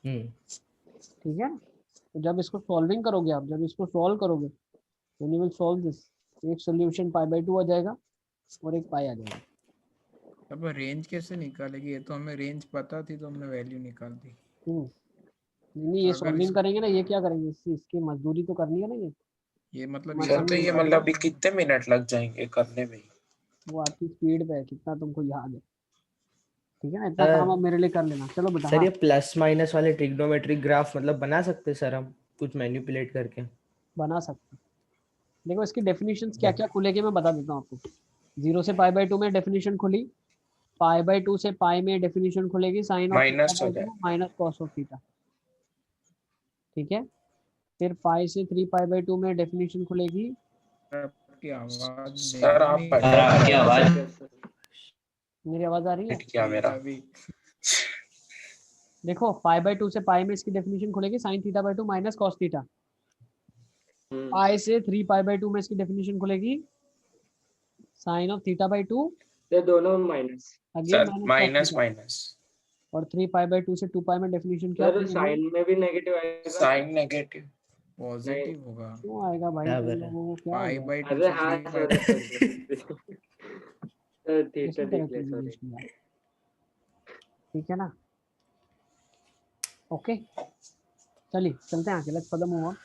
ठीक है। तो जब इसको सॉल्विंग करोगे आप, जब इसको सॉल्व करोगे when you will solve this, एक सोल्यूशन π/2 आ जाएगा और एक पाई आ जाएगा। अब रेंज कैसे निकालेगी? ये तो हमें रेंज पता थी तो हमने वैल्यू निकाल दी। नहीं ये अगर सॉल्विंग इसको करेंगे ना, ये क्या करेंगे, इसकी मजदूरी तो करनी है ना ये मतलब सर तो ये ये मतलब अभी कितने मिनट लग जाएंगे करने में? वो आपकी स्पीड पे है, कितना तुमको याद है। ठीक है ना, इतना सर, काम आप मेरे लिए कर लेना। चलो बेटा। सर हाँ ये प्लस माइनस वाले ट्रिग्नोमेट्रिक ग्राफ मतलब बना सकते सर हम कुछ मैनिपुलेट करके? बना सकते हैं। देखो इसकी डेफिनेशंस क्या क्या खुलेगी मैं बता देता हूँ आपको। 0 से π/2 में डेफिनेशन खुली, π/2 से पाई में डेफिनेशन खुलेगी साइन ऑफ माइनस हो थीटा जाए। Minus cos of theta. ठीक है, फिर पाई से 3π/2 में डेफिनेशन खुलेगी। आपकी आवाज सर आप नहीं बता आ आपकी रही। आवाज मेरी आवाज आ रही है? हिट किया मेरा। अभी देखो π/2 से पाई में इसकी डेफिनेशन खुलेगी साइन θ/2 माइनस कॉस थीटा। पाई से 3π/2 में इसकी डेफिनेशन खुलेगी साइन ऑफ θ/2 ये दोनों minus. Again sir minus minus cos. Minus और 3π/2 से 2π में डेफिनेशन क्या सर खुलेगी? साइन में भी नेगेटिव आएगा। Sign negative. पॉजिटिव होगा। क्यों आएगा भाई, तुम बराबर है। लोगों को क्या हो गया? π/2 अरे से हाँ 3π/2 सर किसने थीटा देख करेक्टली ले यूज सॉरी। किया? ठीक है ना, ओके चलिए चलते हैं आगे, लेट्स फर्दर मूव ऑन।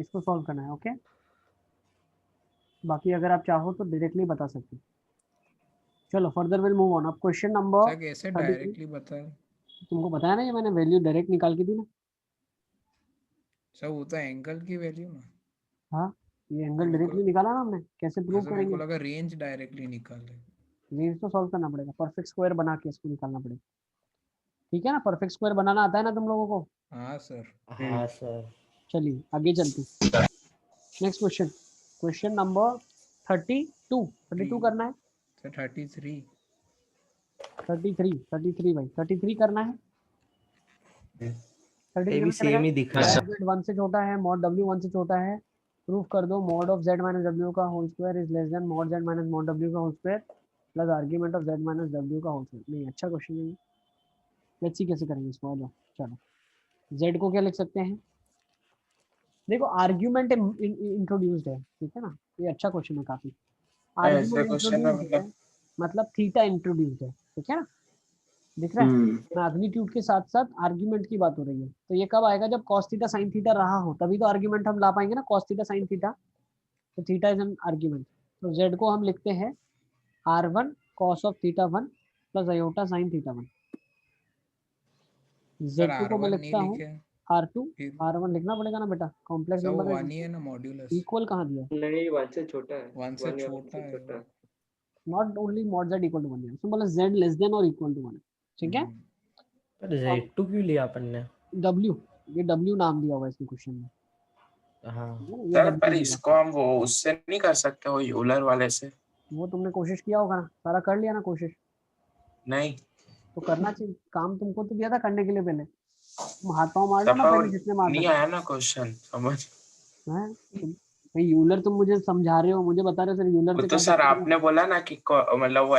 इसको सॉल्व करना है। ओके बाकी अगर आप चाहो तो डायरेक्टली बता सकते हो। चलो फर्दर विल मूव ऑन। अब क्वेश्चन नंबर सर कैसे 33। डायरेक्टली बताए? तुमको बताया ना, ये मैंने वैल्यू डायरेक्ट निकाल के दी ना। सर वो तो एंगल की वैल्यू ना। हाँ ये एंगल मेरे को डायरेक्टली निकाला ना हमने, कैसे प्रूव मेरे को करेंगे? लगा रेंज डायरेक्टली निकाले। रेंज तो सॉल्व करना पड़ेगा, परफेक्ट स्क्वायर बना के इसको निकालना पड़ेगा। ठीक है ना, परफेक्ट स्क्वायर बनाना आता है ना तुम लोगों को? हाँ सर। हाँ सर। चलिए आगे चलते हैं। नेक्स्ट क्वेश्चन, क्वेश्चन नंबर 32 करना है। सर 33 33 भाई 33 करना है। 33 ये भी में चलेगा। सेम ही दिख रहा है। मॉड z 1 से छोटा है, मॉड w 1 से छोटा है। प्रूफ कर दो mod of z minus w का whole square is less than mod z minus mod w का whole square plus argument of z minus w का होल स्क्वायर। नहीं अच्छा क्वेश्चन है ये, लेट्स सी कैसे करेंगे इसको। आ जाओ चलो, z को क्या लिख सकते हैं? देखो आर्ग्यूमेंट इंट्रोड्यूस्ड है, ठीक है ना, ये अच्छा क्वेश्चन है काफी। ऐसे आर्ग्यूमेंट क्वेश्चन में इंट्रोड्यूस्ड है मतलब थीटा इंट्रोड्यूस्ड है, ठीक है ना, दिख रहा है। मैग्नीट्यूड के साथ साथ आर्ग्यूमेंट की बात हो रही है, तो ये कब आएगा? जब cos थीटा sin थीटा रहा हो, तभी तो आर्ग्यूमेंट हम ला पाएंगे ना, cos थीटा sin थीटा। तो थीटा इज एन आर्ग्यूमेंट, तो z को हम लिखते हैं r1 cos of theta 1 plus iota sin theta 1। Sir z2 को मैं R1 नहीं लिखता हूँ लिखे r2, फिर r1 लिखना पड़ेगा ना बेटा, कॉम्प्लेक्स सर वो नंबर 1 ही है ना मॉड्यूलस। इक्वल कहाँ दिया? नहीं 1 से छोटा है। 1 से 1 या 1 छोटा से है छोटा वो। है। Not only mod z equal to 1 है, बोला z लेस देन और इक्वल टू 1, ठीक है। पर Z2 क्यों लिया अपन ने? w, ये w नाम दिया हुआ है इसमें क्वेश्चन में, हाँ ये सर w पर दिया। इसको हम वो उससे नहीं कर सकते, वो यूलर वाले से? वो तुमने कोशिश किया होगा ना, सारा कर लिया ना कोशिश, नहीं तो करना चाहिए। काम तुमको तो दिया था करने के लिए, पहले तुम हाथ पाँव मार लो ना, सफा पहले जितने मार नहीं सकते आया ना क्वेश्चन समझ। हैं। भाई यूलर तुम मुझे समझा रहे हो, मुझे बता रहे हो सर यूलर वो से तो कैसे सर करेंगे? आपने बोला ना कि मतलब वो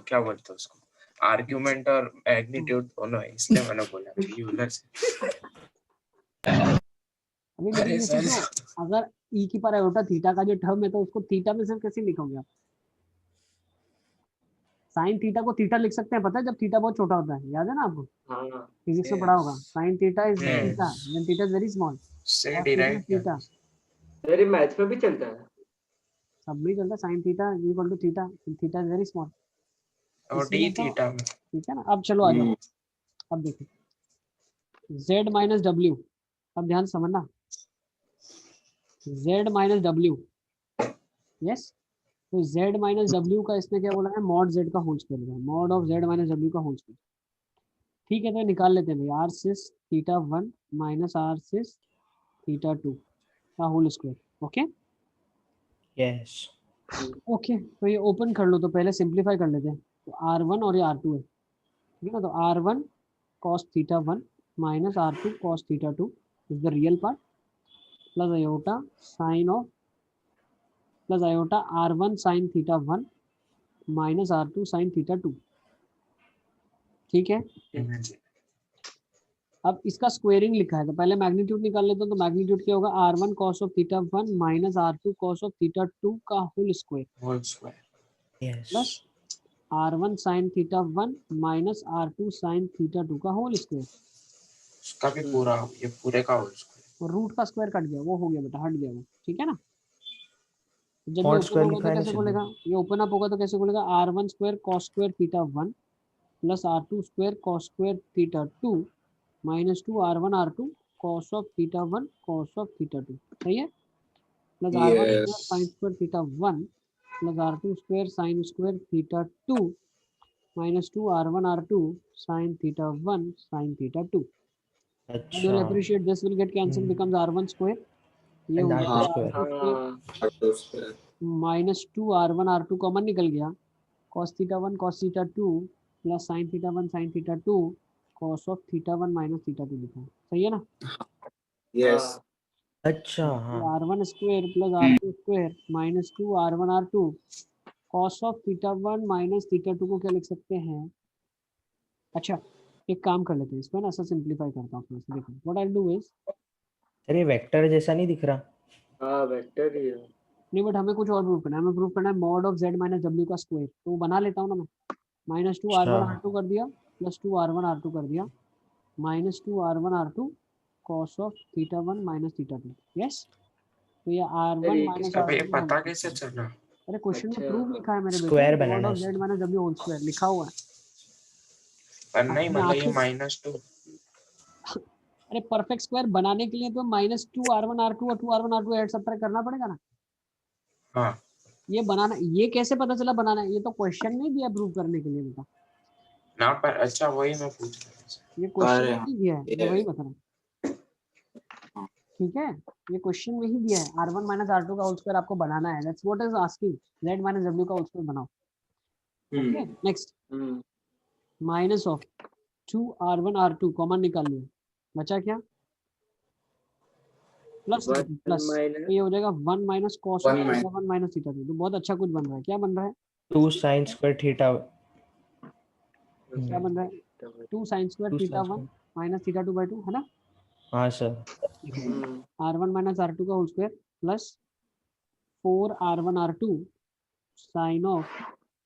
क्या बोलते हैं उसको, आर्ग्यूमेंट और मैग्नीट्यूड दोनों है, इसलिए मैंने बोला कि यूलर से। अभी मेरी अरे ये सर सोचो, अगर ई की पावर आयोटा थीटा का जो टर्म है, तो उसको थीटा में से कैसे लिखोगे आप? साइन थीटा को थीटा लिख सकते हैं, पता है, जब थीटा बहुत छोटा होता है, याद है ना आपको, हाँ फिजिक्स में पढ़ा होगा। Sine theta is Yes. Theta when theta is very small, से और theta is derive theta. Sir ये मैथ्स में भी चलता है। सब में चलता है, sine theta is equal to theta, theta is very small, और डी इसलिए तो, थीटा में। ठीक है ना। अब चलो आ जाओ, अब देखो z माइनस डब्ल्यू, अब ध्यान से समझना, z माइनस डब्ल्यू, यस, तो z माइनस डब्ल्यू का इसने क्या बोला है? मॉड z का whole square, mod of z minus W का होल स्क्वायर। ठीक है, तो निकाल लेते हैं भाई, r cis theta 1 minus r cis theta 2 का whole square. Okay yes. Okay, तो ये ओपन कर लो, तो पहले सिंप्लीफाई कर लेते हैं। तो r1 और ये r2 है, ठीक है ना, तो r1 cos theta 1 minus r2 cos theta 2 is the real part plus iota sine of plus iota r1 sine theta 1 minus r2 sine theta 2, ठीक है। अब इसका स्क्वायरिंग लिखा है तो पहले मैग्नीट्यूड निकाल लेते हैं। तो मैग्नीट्यूड क्या होगा, r1 cos of theta 1 minus r2 cos of theta 2 का whole square whole square yes plus r1 sin theta 1 minus r2 sin theta 2 का होल स्क्वायर उसका भी पूरा, ये पूरे का होल स्क्वायर। और रूट का स्क्वायर कट गया, वो हो गया बेटा, हट गया वो, ठीक है ना। जब ये Mod ओपन square होगा लिखा तो है ना कैसे शुरू खुलेगा, ये ओपन अप होगा तो कैसे खुलेगा, r1 square cos square theta 1 plus r2 square cos square theta 2 minus 2 r1 r2 cos of theta 1 cos of theta 2, सही है, plus r1 square Yes. sin square theta 1 plus r2 square sin square theta 2 minus 2 r1 r2 sin theta 1 sin theta 2. You अच्छा will appreciate this will get cancelled, becomes r1 square, ये And हो r2 जाएगा square. r2 square हाँ R2 square. Minus 2 r1 r2 common निकल गया, cos theta 1 cos theta 2 plus sin theta 1 sin theta 2 cos of theta 1 minus theta 2 लिखा है, सही है ना। Yes. अच्छा हाँ r1 square plus r2 square minus 2 r1 r2 cos of theta 1 minus theta 2 को क्या लिख सकते हैं। अच्छा एक काम कर लेते हैं, इसको ना ऐसा सिंप्लीफाई करता हूँ थोड़ा सा, देखो व्हाट आई डू इज, अरे वेक्टर जैसा नहीं दिख रहा। हाँ वेक्टर ही है। नहीं बट हमें कुछ और प्रूव करना है, हमें प्रूव करना है mod of z minus w का स्क्वायर, तो वो बना लेता हूँ ना मैं, माइनस 2 अच्छा। r1 r2 कर दिया प्लस 2 r1 r2 कर दिया minus 2 r1 r2 cos of theta 1 minus theta 2, yes, तो ये r1 अरे, माइनस अब ये r2 पता कैसे चला? अरे क्वेश्चन में अच्छा, प्रूफ लिखा है मेरे बेटे, Square मॉड बनाना ऑफ है z minus w whole square लिखा हुआ है। पर नहीं अपने मतलब ये आंखें- -2। अरे परफेक्ट स्क्वायर बनाने के लिए तो माइनस 2 r1 r2 और 2 r1 r2 ऐड सब्ट्रैक्ट करना पड़ेगा ना। हाँ ये बनाना, ये कैसे पता चला बनाना है, ये तो क्वेश्चन नहीं दिया प्रूव करने के लिए बेटा, ना, पर अच्छा वही मैं पूछ रहा था। ये क्वेश्चन अरे में ही दिया है, मैं ये- वही बता रहा हूँ, ठीक है, ये क्वेश्चन में ही दिया है, r1 माइनस r2 का होल स्क्वायर आपको बनाना है, that's what is asking, z minus w का होल स्क्वायर बनाओ, okay. Next minus of 2 r1 r2 common निकाल लिया, बचा क्या, प्लस प्लस, माइनस तो ये हो जाएगा 1 minus cos of 1 theta 1 minus theta 2, तो बहुत अच्छा कुछ बन रहा है, क्या बन रहा है, 2 sin square theta क्या बन रहा है, 2 sin square 2 theta sin 1 square। Minus theta 2 by 2 है ना, हाँ सर r1 माइनस r2 का whole square plus 4 r1 r2 sine of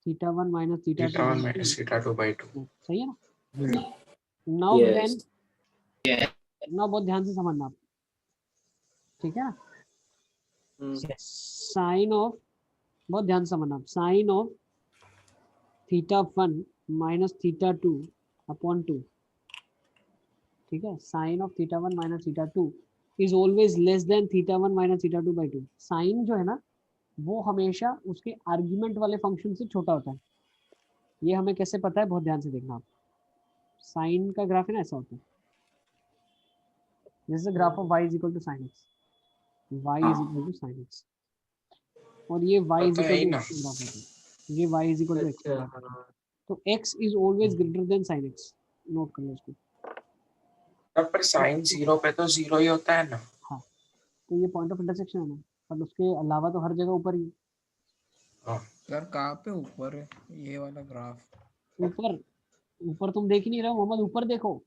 theta 1 minus theta 2 theta 1 minus theta 2/2। सही है ना। Now Yes. देन नाउ बहुत ध्यान से समझना आप, ठीक है ना, साइन ऑफ, बहुत ध्यान से समझना, sine of theta 1 minus theta 2 upon 2, ठीक है, sine of theta 1 minus theta 2 is always less than theta 1 minus theta 2 by 2। Sine जो है ना वो हमेशा उसके आर्ग्यूमेंट वाले फंक्शन से छोटा होता है, ये हमें कैसे पता है, बहुत ध्यान से देखना आप, साइन का ग्राफ है ना ऐसा होता है, this is the graph of y is equal to sin x, y is equal to sin x, और ये y इज तो इक्वल यही टू ना। x का ग्राफ होता है, ये y is equal to x का अच्छा ग्राफ होता है, हाँ तो x is always greater than sin x, note कर लो इसको, तब पर साइन 0 पे तो 0 ही होता है ना। हाँ तो ये पॉइंट ऑफ इंटरसेक्शन है ना, पर उसके अलावा तो हर जगह ऊपर ही है। हाँ सर कहाँ पे ऊपर है ये वाला ग्राफ? ऊपर, ऊपर तुम देख ही नहीं रहे हो मोहम्मद, ऊपर देखो,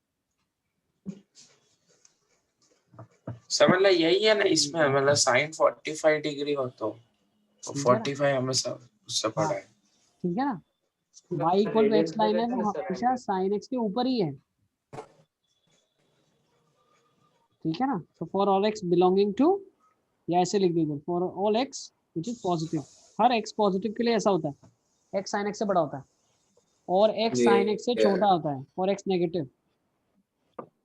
सब मतलब यही है ना इसमें, मतलब साइन 45 डिग्री हो तो ठीक है ना? 45 हमें सब उससे पढ़ा है। ठीक है ना, y equal to x line है वो हमेशा साइन एक्स के ऊपर ही है, ठीक है ना, तो for all x belonging to, या ऐसे लिख दीजिए for all x which is positive, हर एक्स पॉजिटिव के लिए ऐसा होता है, एक्स साइन एक्स से बड़ा होता है और एक्स साइन एक्स से छोटा होता है, और एक्स नेगेटिव,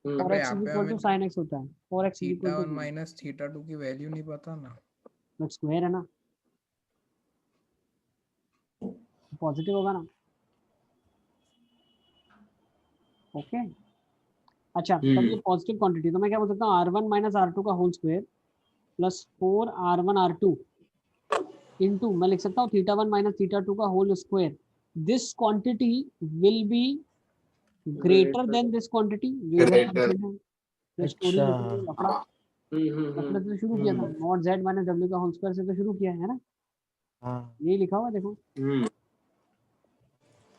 और अबे एक्स यहाँ इज पे इक्वल टू हमें साइन एक्स होता है, और x is theta equal 1 to minus theta 2 की वैल्यू नहीं पता ना। स्क्वायर है ना, पॉजिटिव होगा ना, ओके। अच्छा तब ये पॉजिटिव क्वांटिटी, तो मैं क्या बोल सकता हूँ, r1 माइनस r2 का whole square plus 4 r1 r2 into, मैं लिख सकता हूँ थीटा 1 माइनस थीटा 2 का whole square, this quantity will be greater than this quantity, जो इधर Greater. mentioned है, जो स्टोरी अच्छा। लिखी है लफड़ा, लफड़ा से शुरू किया था, नॉट z माइनस w का होल स्क्वायर से तो शुरू किया है ना, हाँ यही लिखा हुआ है देखो,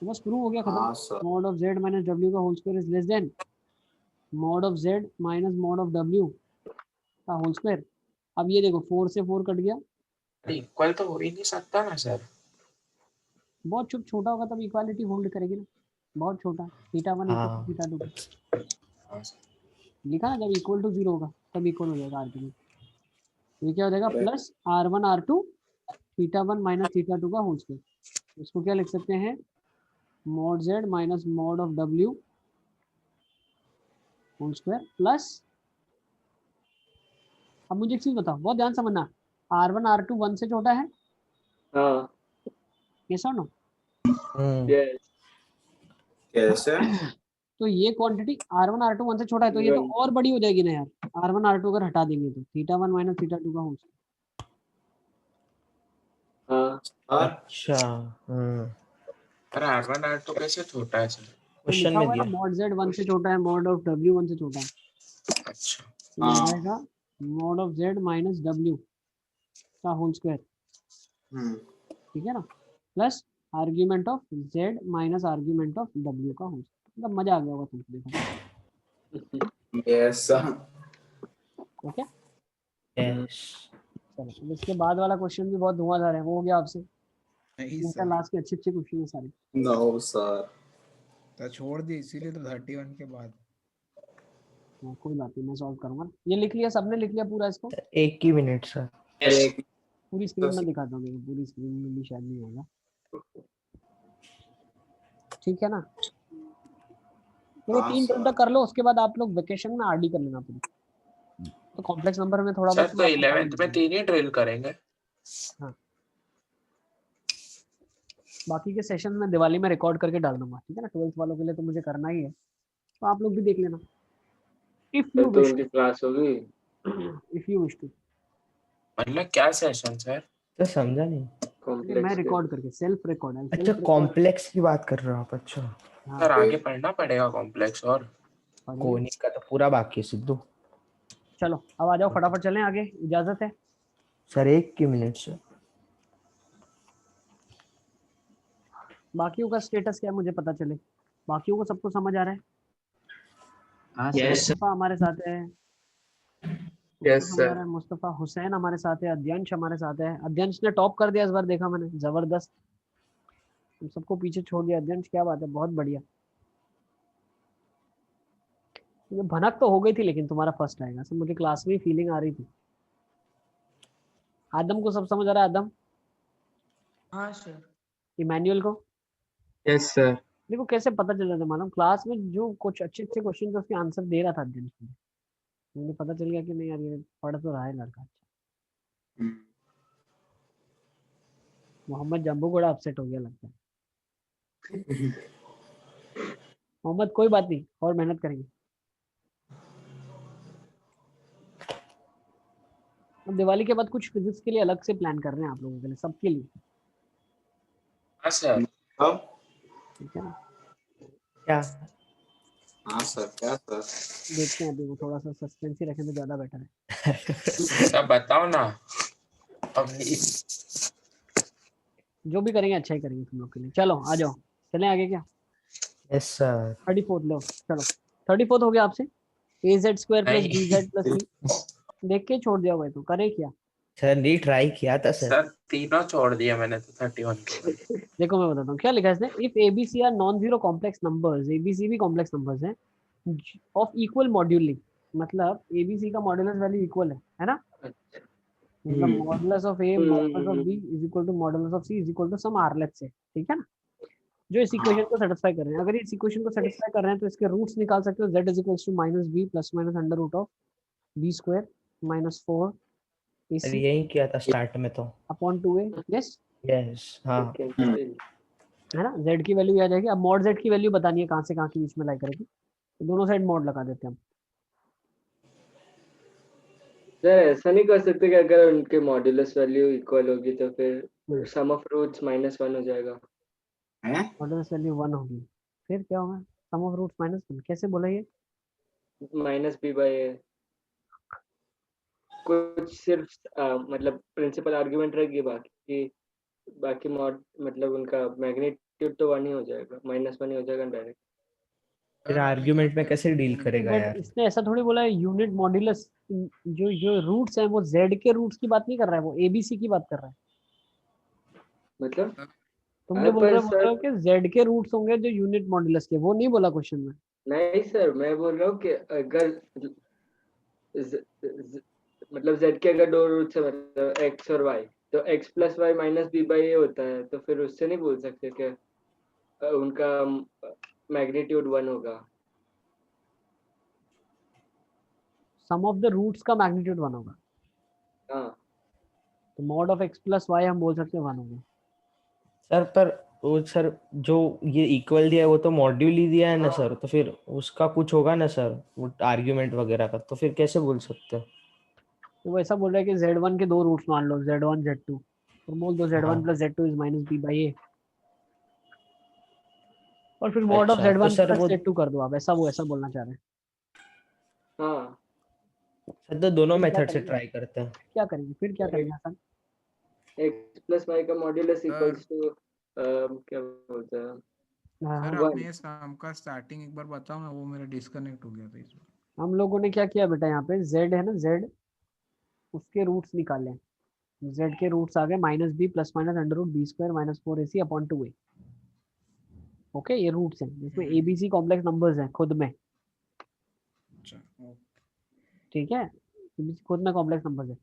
तो बस प्रूव हो गया, खत्म, हाँ sir. Mod of z minus w का whole square is less than mod of z minus mod of w का होल स्क्वायर। अब ये देखो 4 से 4 कट गया, इक्वल तो हो ही नहीं सकता ना सर। बहुत छोटा होगा तब इक्वालिटी होल्ड करेगी ना, बहुत छोटा, थीटा 1 इक्वल टू हाँ थीटा 2 हाँ सर। लिखा ना, जब इक्वल टू 0 होगा तब इक्वल हो जाएगा आर्ग्यूमेंट। ये क्या हो जाएगा, plus r1 r2 theta 1 minus theta 2 का होल स्क्वायर। इसको क्या लिख सकते हैं, mod z minus mod of w whole square plus, अब मुझे एक चीज बताओ, बहुत ध्यान समझना, r1 r2 1 से छोटा है, हाँ यस और नो? यस कैसे? तो ये क्वांटिटी r1 r2 1 से छोटा है, तो ये तो और बड़ी हो जाएगी ना यार, r1 r2 अगर हटा देंगे तो थीटा 1 माइनस थीटा 2 का होल स्क्वायर। हाँ सर अच्छा पर R1 R2 कैसे छोटा है सर? तो क्वेश्चन लिखा में हुआ है ना, दिया। मॉड z 1 से छोटा है, मॉड ऑफ w 1 से छोटा है, अच्छा तो ये हो हाँ। जाएगा mod of z minus w का होल स्क्वायर, ठीक है ना, plus argument of z minus argument of w का होल स्क्वायर। मतलब मजा आ गया होगा तुमको, देखो यस सर। ओके। यस चलो अब इसके बाद वाला क्वेश्चन भी बहुत धुआंधार है, वो हो गया आपसे, नहीं इनका सर, लास्ट के अच्छे अच्छे क्वेश्चन है सारे। No sir. तो छोड़ दी इसीलिए तो 31 के बाद। हाँ, कोई बात नहीं, मैं सॉल्व करूंगा। ये लिख लिया, सबने लिख लिया पूरा इसको? एक ही मिनट सर। एक पूरी स्क्रीन में दिखाता हूँ, देखो पूरी स्क्रीन में भी शायद नहीं होगा, ठीक है ना। ये हाँ 3 सर। तक कर लो, उसके बाद आप लोग वेकेशन में आरडी कर लेना पूरी। तो कॉम्प्लेक्स नंबर में थोड़ा सर बहुत तो मैं आपको टाइम 11th में दूंगा। 3 ही ड्रिल करेंगे। बाकी के सेशन में दिवाली में रिकॉर्ड करके डाल दूंगा, ठीक है ना। 12th वालों के लिए तो मुझे करना ही है, तो आप लोग भी देख लेना इफ कल यू तो विश उनकी क्लास होगी। If you wish to. मतलब क्या सेशन सर? तो समझा नहीं। मैं कॉम्प्लेक्स के रिकॉर्ड करके सेल्फ रिकॉर्ड है, अच्छा सेल्फ रिकॉर्ड। कॉम्प्लेक्स की बात कर रहे हो आप? अच्छा हाँ सर आगे पढ़ना पड़ेगा कॉम्प्लेक्स और। पढ़िए। कोनिक का तो पूरा बाकी है सिद्धू। चलो अब आ जाओ, फटाफट चलें आगे, इजाजत है। सर एक की मिनट सर। बाकियों का स्टेटस क्या है मुझे पता चले, बाकियों को सबको समझ आ रहा है? यस मुस्तफा हमारे साथ है, यस समझ आ सर। रहा है। मुस्तफा, हुसैन हमारे साथ है, अध्यंश हमारे साथ है। अध्यंश ने टॉप कर दिया इस बार, देखा मैंने, जबरदस्त, तुम सबको पीछे छोड़ दिया अध्यंश, क्या बात है, बहुत बढ़िया। मुझे भनक तो हो गई थी लेकिन तुम्हारा फर्स्ट आएगा, सब मुझे क्लास में फीलिंग आ रही थी। आदम को सब समझ आ रहा है? आदम, हाँ सर। इमैनुअल को? Yes sir. देखो कैसे पता चल जाता है मालूम, क्लास में जो कुछ अच्छे अच्छे क्वेश्चन थे उसके आंसर दे रहा था अध्यंश को, मुझे पता चल गया कि नहीं यार ये पढ़ तो रहा है लड़का। मोहम्मद जम्बू बड़ा अपसेट हो गया लगता है। मोहम्मद कोई बात नहीं, और मेहनत करेंगे। अब दिवाली के बाद कुछ फिजिक्स के लिए अलग से प्लान कर रहे हैं आप लोगों के लिए, सबके लिए, हाँ सर। अब ठीक है ना। क्या? हाँ सर, क्या सर? देखते हैं अभी, वो थोड़ा सा सस्पेंस ही रखें तो ज्यादा बेटर है। सर बताओ ना अब। जो भी करेंगे अच्छा ही करेंगे तुम लोग के लिए। चलो आ जाओ, चलें आगे क्या? Yes sir. 34 लो, चलो 34 हो गया आपसे। A z square plus b z plus c, देख के छोड़ दिया हुआ है, तो करे क्या? सर ने ट्राई किया था सर। सर तीनों छोड़ दिया मैंने तो 31 के बाद। देखो मैं बताता हूँ क्या लिखा है इसने, if A B C are non zero complex numbers, A B C भी कॉम्प्लेक्स नंबर्स हैं ऑफ इक्वल मॉड्यूलिंग, मतलब एबीसी का मॉड्यूलस वैल्यू इक्वल है ना, मतलब modulus of A modulus of B is equal to modulus of C is equal to some r, let's say, ठीक है ना, जो इस इक्वेशन को सेटिस्फाई कर रहे हैं। अगर इस इक्वेशन को सेटिस्फाई कर रहे हैं तो इसके रूट्स निकाल सकते हो, z is equals to minus B plus minus under root of B square minus 4 sir AC यही किया था स्टार्ट में तो। अपॉन 2a, यस यस हाँ। है ना। z की वैल्यू आ जाएगी। अब मॉड z की वैल्यू बतानी है कहाँ से कहाँ के बीच में लाई करेगी, तो दोनों साइड मॉड लगा देते हैं हम। सर ऐसा नहीं कर सकते कि अगर उनके मॉड्यूलस वैल्यू इक्वल होगी तो फिर सम ऑफ रूट्स -1 हो जाएगा। हैं? मॉडुलस वैल्यू 1 होगी, फिर क्या होगा, सम ऑफ रूट्स -1, कैसे बोला ये? -b/a कुछ सिर्फ मतलब प्रिंसिपल आर्गुमेंट रहेगी, बाकी मॉड मतलब उनका मैग्नीट्यूड तो 1 ही हो जाएगा, -1 ही हो जाएगा डायरेक्ट। फिर सर, आर्ग्यूमेंट में आपने कैसे डील यूनिट करेगा बट यार? इसने ऐसा थोड़ी बोला है यूनिट मॉड्यूलस। जो जो रूट्स हैं वो जेड के रूट्स की बात नहीं कर रहा है, वो एबीसी की बात कर रहा है। मतलब तुमने बोल पर रहे हो सर कि जेड के रूट्स होंगे जो यूनिट मॉड्यूलस के, वो नहीं बोला क्वेश्चन में। नहीं सर, मैं बोल रहा हूँ कि अगर मतलब z के अगर दो रूट्स है, मतलब x और y, तो x plus y minus b by a होता है, तो फिर उससे नहीं बोल सकते कि उनका मैग्नीट्यूड 1 होगा। सम ऑफ द रूट्स का मैग्नीट्यूड 1 होगा, हाँ तो mod of x plus y हम बोल सकते हैं 1 होगा। सर पर वो सर जो ये इक्वल दिया है वो तो मॉड्यूल ही दिया है ना हाँ सर, तो फिर उसका कुछ होगा ना सर, वो आर्ग्यूमेंट वगैरह का, तो फिर कैसे बोल सकते हैं? तो वो ऐसा बोल रहा है कि z1 के दो रूट्स मान लो, z1 z2, तो बोल दो z1 हाँ plus z2 is minus b by a, और फिर मॉड ऑफ अच्छा, तो z1 सर प्लस वो z2 कर दो आप, ऐसा वो ऐसा बोलना चाह रहे हैं। हाँ सर तो दोनों फिर क्या मेथड से करेंगे, ट्राई करते हैं। क्या करेंगे, फिर क्या करेंगे आसान। x प्लस वाई का मॉड्यूलस सर इक्वल्स टू क्या बोलते हैं हाँ सर हाँ, आपने 1। ये सम का स्टार्टिंग एक बार बताओ ना, वो मेरा डिस्कनेक्ट हो गया था इसमें। हम लोगों ने क्या किया बेटा, यहाँ पे z है ना, z उसके रूट्स निकाले। z के रूट्स आ गए minus B plus minus under root B square minus 4ac upon 2a। Okay, ये रूट्स हैं जिसमें हम्म, abc कॉम्प्लेक्स नंबर्स हैं खुद में। अच्छा ठीक है, ABC खुद में कॉम्प्लेक्स नंबर्स है।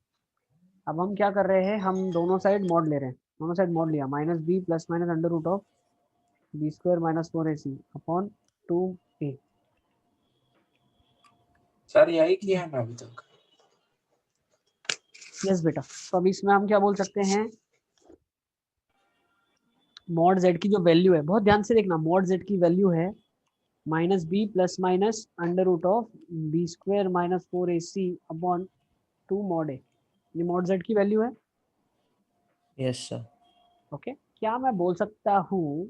अब हम क्या कर रहे हैं, हम दोनों साइड मॉड ले रहे हैं, दोनों साइड मॉड लिया, minus B plus minus under root of B square minus 4ac upon 2a। Sir यही किया है ना अभी तक। यस बेटा, तो अब इसमें हम क्या बोल सकते हैं, मॉड z की जो वैल्यू है, बहुत ध्यान से देखना, मॉड z की वैल्यू है minus B plus minus under root of B square minus 4ac upon 2 mod a। ये मॉड z की वैल्यू है। Yes sir. ओके, क्या मैं बोल सकता हूँ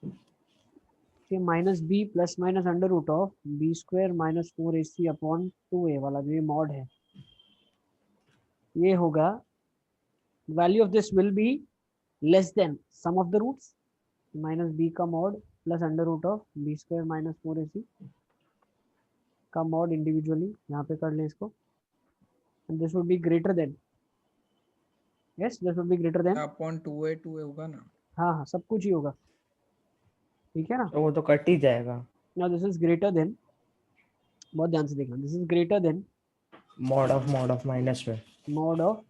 कि minus B plus minus under root of B square minus 4ac upon 2a वाला जो ये मॉड है, ये होगा, value of this will be less than sum of the roots minus B का mod plus under root of B square minus 4ac का mod individually, यहाँ पे कर लें इसको, and this would be greater than, yes this would be greater than, upon 2a होगा ना। हाँ हाँ सब कुछ ही होगा, ठीक है ना। तो वो तो कट ही जाएगा। Now this is greater than, बहुत ध्यान से देखना, this is greater than mod of minus में। Mod of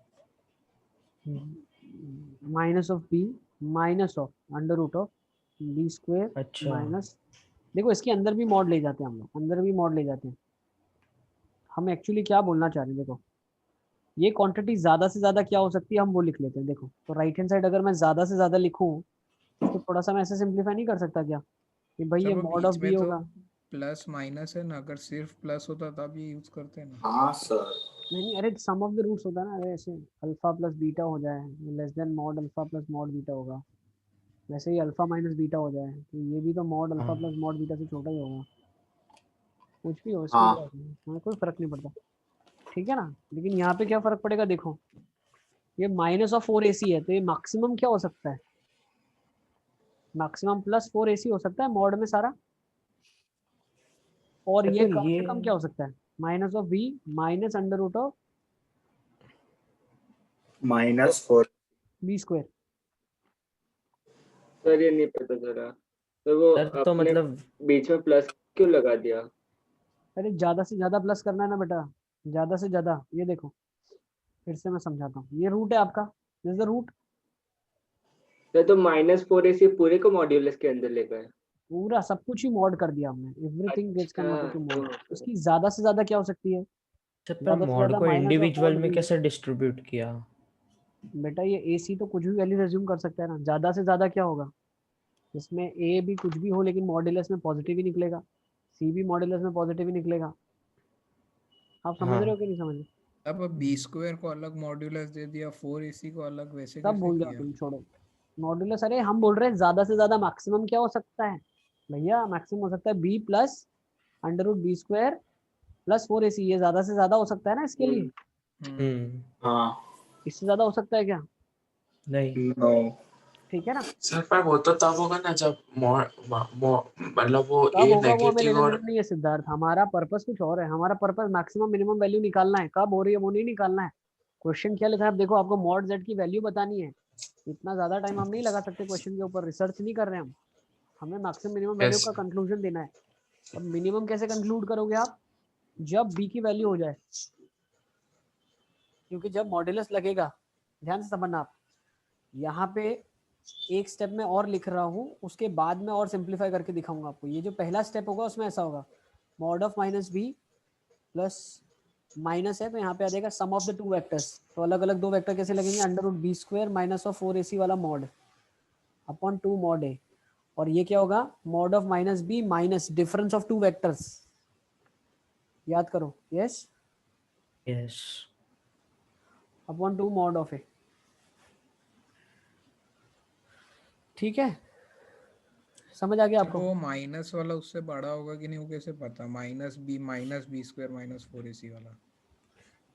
minus of B minus of under root of B square अच्छा माइनस, देखो इसके अंदर भी मॉड ले जाते हैं हम लोग, अंदर भी मॉड ले जाते हैं। हम एक्चुअली क्या बोलना चाह रहे हैं, देखो ये क्वांटिटी ज्यादा से ज्यादा क्या हो सकती है, हम वो लिख लेते हैं। देखो तो राइट हैंड साइड अगर मैं ज्यादा से ज्यादा लिखूं, इसको थोड़ा सा मैं ऐसे सिंप्लीफाई नहीं कर सकता क्या, कि भाई सर ये वो मॉड ऑफ बीच बी में तो होगा। प्लस माइनस है ना, अगर सिर्फ प्लस होता तब ये यूज करते हैं ना। हाँ सर। नहीं नहीं, अरे सम ऑफ द रूट्स होता है ना, अरे ऐसे अल्फा प्लस बीटा हो जाए, less than mod alpha plus mod beta होगा, वैसे ही अल्फा माइनस बीटा हो जाए, तो ये भी तो मॉड अल्फा हाँ प्लस मॉड बीटा से छोटा ही होगा। कुछ भी हो इसमें क्या हाँ है, हमें कोई फर्क नहीं पड़ता, ठीक है ना। लेकिन यहाँ पे क्या फर्क पड़ेगा, देखो ये माइनस ऑफ 4ac है, तो ये मैक्सिमम क्या हो सकता है, मैक्सिमम प्लस 4ac हो सकता है मॉड में सारा, और तो ये फिर कम ये से कम क्या हो सकता है, minus of v minus under root of -4। B square. Sir ये नहीं पता चला, तो वो सर तो अपने मतलब बीच में प्लस क्यों लगा दिया। अरे ज्यादा से ज्यादा प्लस करना है ना बेटा, ज्यादा से ज्यादा, ये देखो फिर से मैं समझाता हूँ, ये रूट है आपका, दिस द रूट, तो -4ac पूरे को मॉड्यूलस के अंदर ले गए। पूरा सब कुछ ही मॉड कर दिया हमने, एवरीथिंग गेट्स अच्छा कन्वर्टेड टू मॉड। उसकी ज्यादा से ज्यादा क्या हो सकती है, सर पर ज्यादा से मॉड ज्यादा को माइनस ऑफ इंडिविजुअल मॉड में बी। कैसे डिस्ट्रीब्यूट किया? बेटा ये AC तो कुछ भी वैल्यू एज्यूम कर सकता है ना, ज्यादा से ज्यादा क्या होगा, इसमें A भी कुछ भी हो लेकिन मॉड्यूलस में पॉजिटिव ही निकलेगा, C भी मॉड्यूलस में पॉजिटिव ही निकलेगा। आप समझ रहे हो हाँ कि नहीं समझ रहे, अब बी स्क्वायर को अलग मॉड्यूलस दे दिया, 4ac को अलग, वैसे सब कैसे भूल जाओ किया? तुम, छोड़ो मॉड्यूलस। अरे हम बोल रहे हैं ज्यादा से ज्यादा मैक्सिमम क्या हो सकता है भैया, मैक्सिमम हो सकता है B plus under root B square plus 4ac, ये ज्यादा से ज्यादा हो सकता है ना इसके लिए, हम्म हम्म। हाँ इससे ज्यादा हो सकता है क्या। नहीं नो। ठीक है ना? सर पर वो तो तब होगा ना जब मतलब वो कब ए होगा वो हमें नेगेटिव लेना और देना नहीं है सिद्धार्थ, हमारा पर्पस कुछ और है। हमारा पर्पस मैक्सिमम मिनिमम वैल्यू निकालना है, कब हो रही है वो नहीं निकालना है। क्वेश्चन क्या लिखा है आप देखो, आपको मॉड जेड की वैल्यू बतानी है। इतना ज्यादा टाइम हम नहीं लगा सकते क्वेश्चन के ऊपर, रिसर्च नहीं कर रहे हम। हमें मैक्सिमम मिनिमम वैल्यू यस का कंक्लूजन देना है। अब मिनिमम कैसे कंक्लूड करोगे आप? जब बी की वैल्यू हो जाए, क्योंकि जब मॉड्यूलस लगेगा, ध्यान से समझना आप, यहाँ पे एक स्टेप में और लिख रहा हूँ, उसके बाद में और सिंप्लीफाई करके दिखाऊंगा आपको। ये जो पहला स्टेप होगा उसमें ऐसा होगा, mod of minus B plus minus है तो यहाँ पे आ जाएगा sum of the two vectors. तो अलग अलग दो वेक्टर कैसे लगेंगे, under root B square minus of 4ac वाला मॉड अपॉन 2 मॉड ए, और ये क्या होगा, mod of minus B minus difference of two vectors. याद करो, yes, yes upon 2 mod of A. ठीक है, समझ आ गया सर आपको? वो माइनस वाला उससे बड़ा होगा कि नहीं वो कैसे पता, minus B square minus 4ac वाला?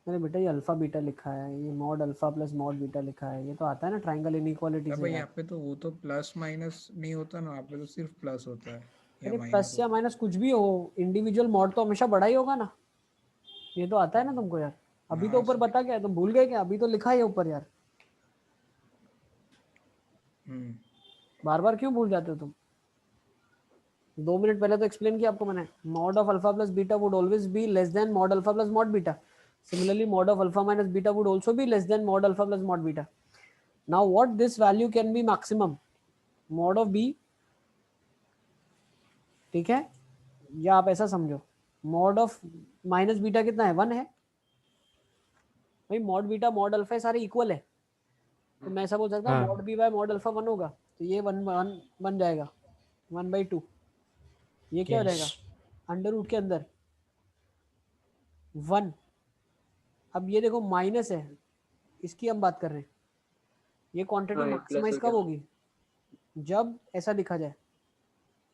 मैंने बेटा ये अल्फा बीटा लिखा है, ये mod alpha plus mod beta लिखा है, ये तो आता है ना ट्रायंगल इनइक्वालिटी अब से भाई यार। यहाँ पे तो वो तो प्लस माइनस नहीं होता ना, यहाँ पे तो सिर्फ प्लस होता है या अरे माइनस प्लस या होता माइनस कुछ भी हो, इंडिविजुअल मॉड तो हमेशा बड़ा ही होगा ना। ये तो आता है ना तुमको यार। है। अभी तो हाँ ऊपर सर। बता क्या, तुम भूल गए क्या? अभी तो लिखा है ऊपर यार, बार बार क्यों भूल जाते हो तुम? 2 मिनट पहले तो एक्सप्लेन किया आपको मैंने। Mod of alpha plus beta would always be less than mod alpha plus mod beta. Similarly, mod of alpha minus beta would also be less than mod alpha plus mod beta. Now, what this value can be maximum? Mod of b, ठीक है, या आप ऐसा समझो, mod of minus beta कितना है, 1 है भाई। mod बीटा mod अल्फा सारे इक्वल है, तो मैं ऐसा बोल सकता हूँ हाँ mod b by mod alpha 1 होगा, तो ये 1 1 बन जाएगा 1/2। ये क्या हो यस जाएगा, अंडर रूट के अंदर 1। अब ये देखो माइनस है, इसकी हम बात कर रहे हैं। ये क्वांटिटी हाँ, ये प्लस मैक्सिमाइज हो कब गया। होगी, जब ऐसा लिखा जाए।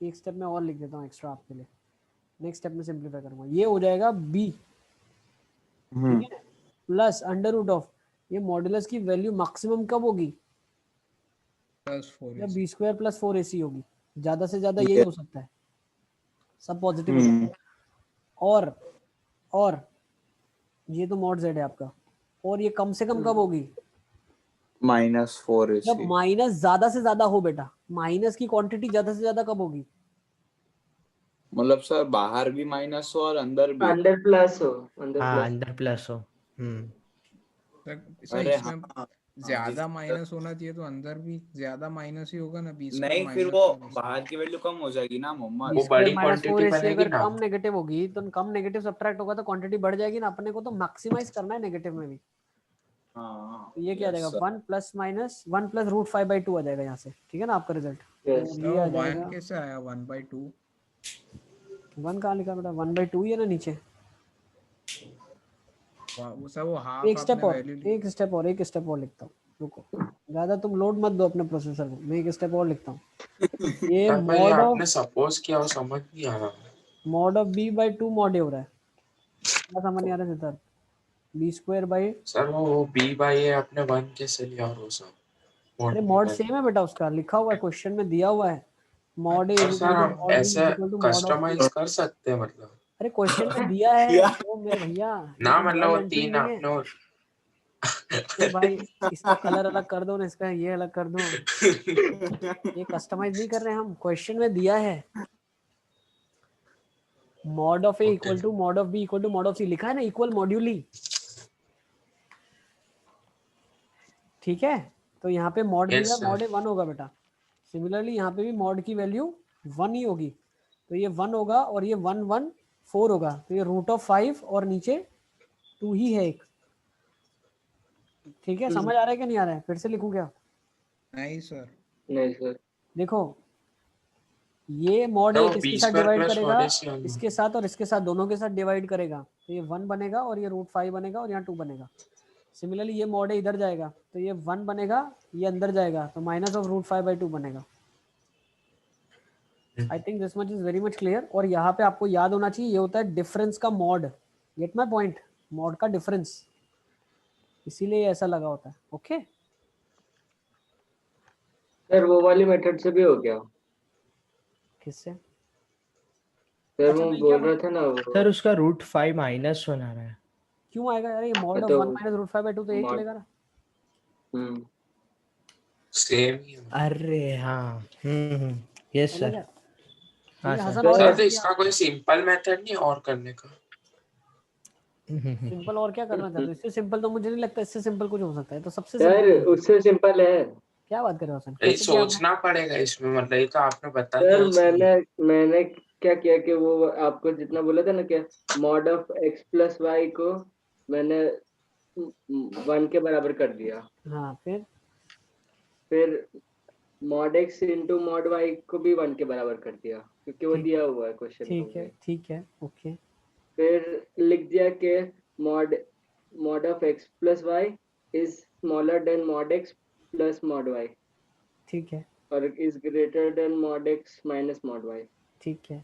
एक स्टेप में और लिख देता हूँ एक्स्ट्रा आपके लिए, नेक्स्ट स्टेप में सिंप्लीफाई करूंगा। ये हो जाएगा b, ठीक है, प्लस अंडर रूट ऑफ, ये मॉड्यूलस की वैल्यू मैक्सिमम कब होगी, प्लस 4ac। जब बी स्क्वायर प्लस 4ac होगी। ज्यादा से ज्यादा यही हो सकता है, सब पॉजिटिव हो जाता है। और ये तो मॉड जेड है आपका, और ये कम से कम कब होगी, -4ac। जब माइनस ज्यादा से ज्यादा हो बेटा। माइनस की क्वांटिटी ज्यादा से ज्यादा कब होगी, मतलब सर बाहर भी माइनस हो और अंदर भी। अंदर प्लस हो, अंदर हाँ प्लस। अंदर प्लस हो। सर अरे इसमें हाँ हाँ जी ज्यादा सर। माइनस होना चाहिए, तो अंदर भी ज्यादा माइनस ही होगा ना, बी स्क्वायर नहीं फिर माइनस वो 4ac। बाहर की वैल्यू कम हो जाएगी ना बी मोहम्मद। वो स्क्वायर बड़ी माइनस क्वांटिटी 4ac बनेगी अगर ना। कम नेगेटिव होगी तो कम नेगेटिव सब्ट्रैक्ट होगा तो क्वांटिटी बढ़ जाएगी ना। अपने को तो मैक्सिमाइज करना है नेगेटिव में भी। हाँ तो ये क्या आ यस जाएगा, sir. 1 plus minus 1 plus root 5/2 आ जाएगा यहाँ से, ठीक है ना आपका रिजल्ट। यस। और तो ये आ 1 जाएगा, कैसे आया 1/2? 1 कहाँ लिखा बेटा, 1/2 ही है ना नीचे। वो सर वो हाफ एक स्टेप आपने और, वैल्यू एक स्टेप और, एक स्टेप और लिखता हूँ, रुको ज्यादा तुम लोड मत दो अपने प्रोसेसर को। मैं एक स्टेप और लिखता हूँ, ये सर पर ये मॉड आपने ऑफ सपोज किया वो समझ नहीं आ रहा। b/2 मॉड ए हो रहा है। क्या समझ नहीं आ रहा है Siddharth, b square by, sir वो बी बाई ए आपने 1 कैसे लिया और वो सब अरे mod B mod by. Same है बेटा, उसका लिखा हुआ है क्वेश्चन में दिया हुआ है। मॉड ए अच्छा और इज सर इक्वल टू हम मॉड बी ऐसे is equal to mod of A. Customize कर सकते हैं मतलब अरे क्वेश्चन में दिया है या वो मेरे भैया, ये ना, कोई मतलब वर्ड वो एंट्री 3 नहीं है। आपने अरे भाई इसका कलर अलग कर दो ना, इसका ये अलग कर दो, ये कस्टमाइज नहीं कर रहे हैं हम, क्वेश्चन में दिया है mod of A okay equal to mod of B equal to mod of C, लिखा है ना, इक्वल मॉड्यूली, ठीक है। तो यहाँ पे mod B yes by mod sir. A 1 होगा बेटा। सिमिलरली यहाँ पे भी मॉड की वैल्यू 1 ही होगी, तो ये 1 होगा और ये 1 1 4 होगा, तो ये रूट ऑफ 5 और नीचे 2 ही है एक, ठीक है। समझ आ रहा है कि नहीं आ रहा है, फिर से लिखूं क्या, नहीं सर। नहीं सर। देखो ये मॉड तो ए वो किसके बी साथ स्क्वायर डिवाइड प्लस करेगा, 4ac आ गया। इसके साथ और इसके साथ, दोनों के साथ डिवाइड करेगा, तो ये 1 बनेगा और ये रूट 5 बनेगा और यहाँ 2 बनेगा। सिमिलरली ये मॉड ए इधर जाएगा तो ये 1 बनेगा, ये अंदर जाएगा तो माइनस ऑफ रूट 5/2 बनेगा। I think this much is very much clear. और यहाँ पे आपको याद होना चाहिए, ये होता है डिफरेंस का mod, get my point, mod का डिफरेंस, इसीलिए ऐसा लगा होता है। ओके सर वो वाली मेथड से भी हो गया। किससे? सर अच्छा, वो तो ये क्या बोल रहा था ना वो सर उसका रूट 5 -1 आ रहा है। क्यों आएगा यार? ये मॉड ऑफ तो 1 माइनस रूट 5 बाई 2 तो 1 mod- चलेगा ना। हम्म सेम ही है। अरे हाँ, यस समझ सर। आया? हाँ ये सर। हसन और सर, सर तो कैसे किया? इसका कोई सिंपल मेथड नहीं और करने का? सिंपल और क्या करना चाहते हो? इससे सिंपल तो मुझे नहीं लगता, इससे सिंपल कुछ हो सकता है। तो सबसे सर सिंपल उससे सिंपल है। क्या बात कर रहे हो हसन? यही कैसे किया आपने? सोचना पड़ेगा इसमें, मतलब ये तो आपने बता सर दिया इसलिए। मैंने क्या किया कि वो आपको जितना बोला था ना कि mod of x plus y को मैंने 1 के बराबर कर दिया। हाँ, फिर mod x into mod y को भी 1 के बराबर कर दिया, क्योंकि वो ठीक दिया हुआ है क्वेश्चन में। ठीक है, ओके, फिर लिख दिया कि mod mod of x plus y is smaller than mod x plus mod y ठीक है, और is greater than mod x minus mod y. ठीक है,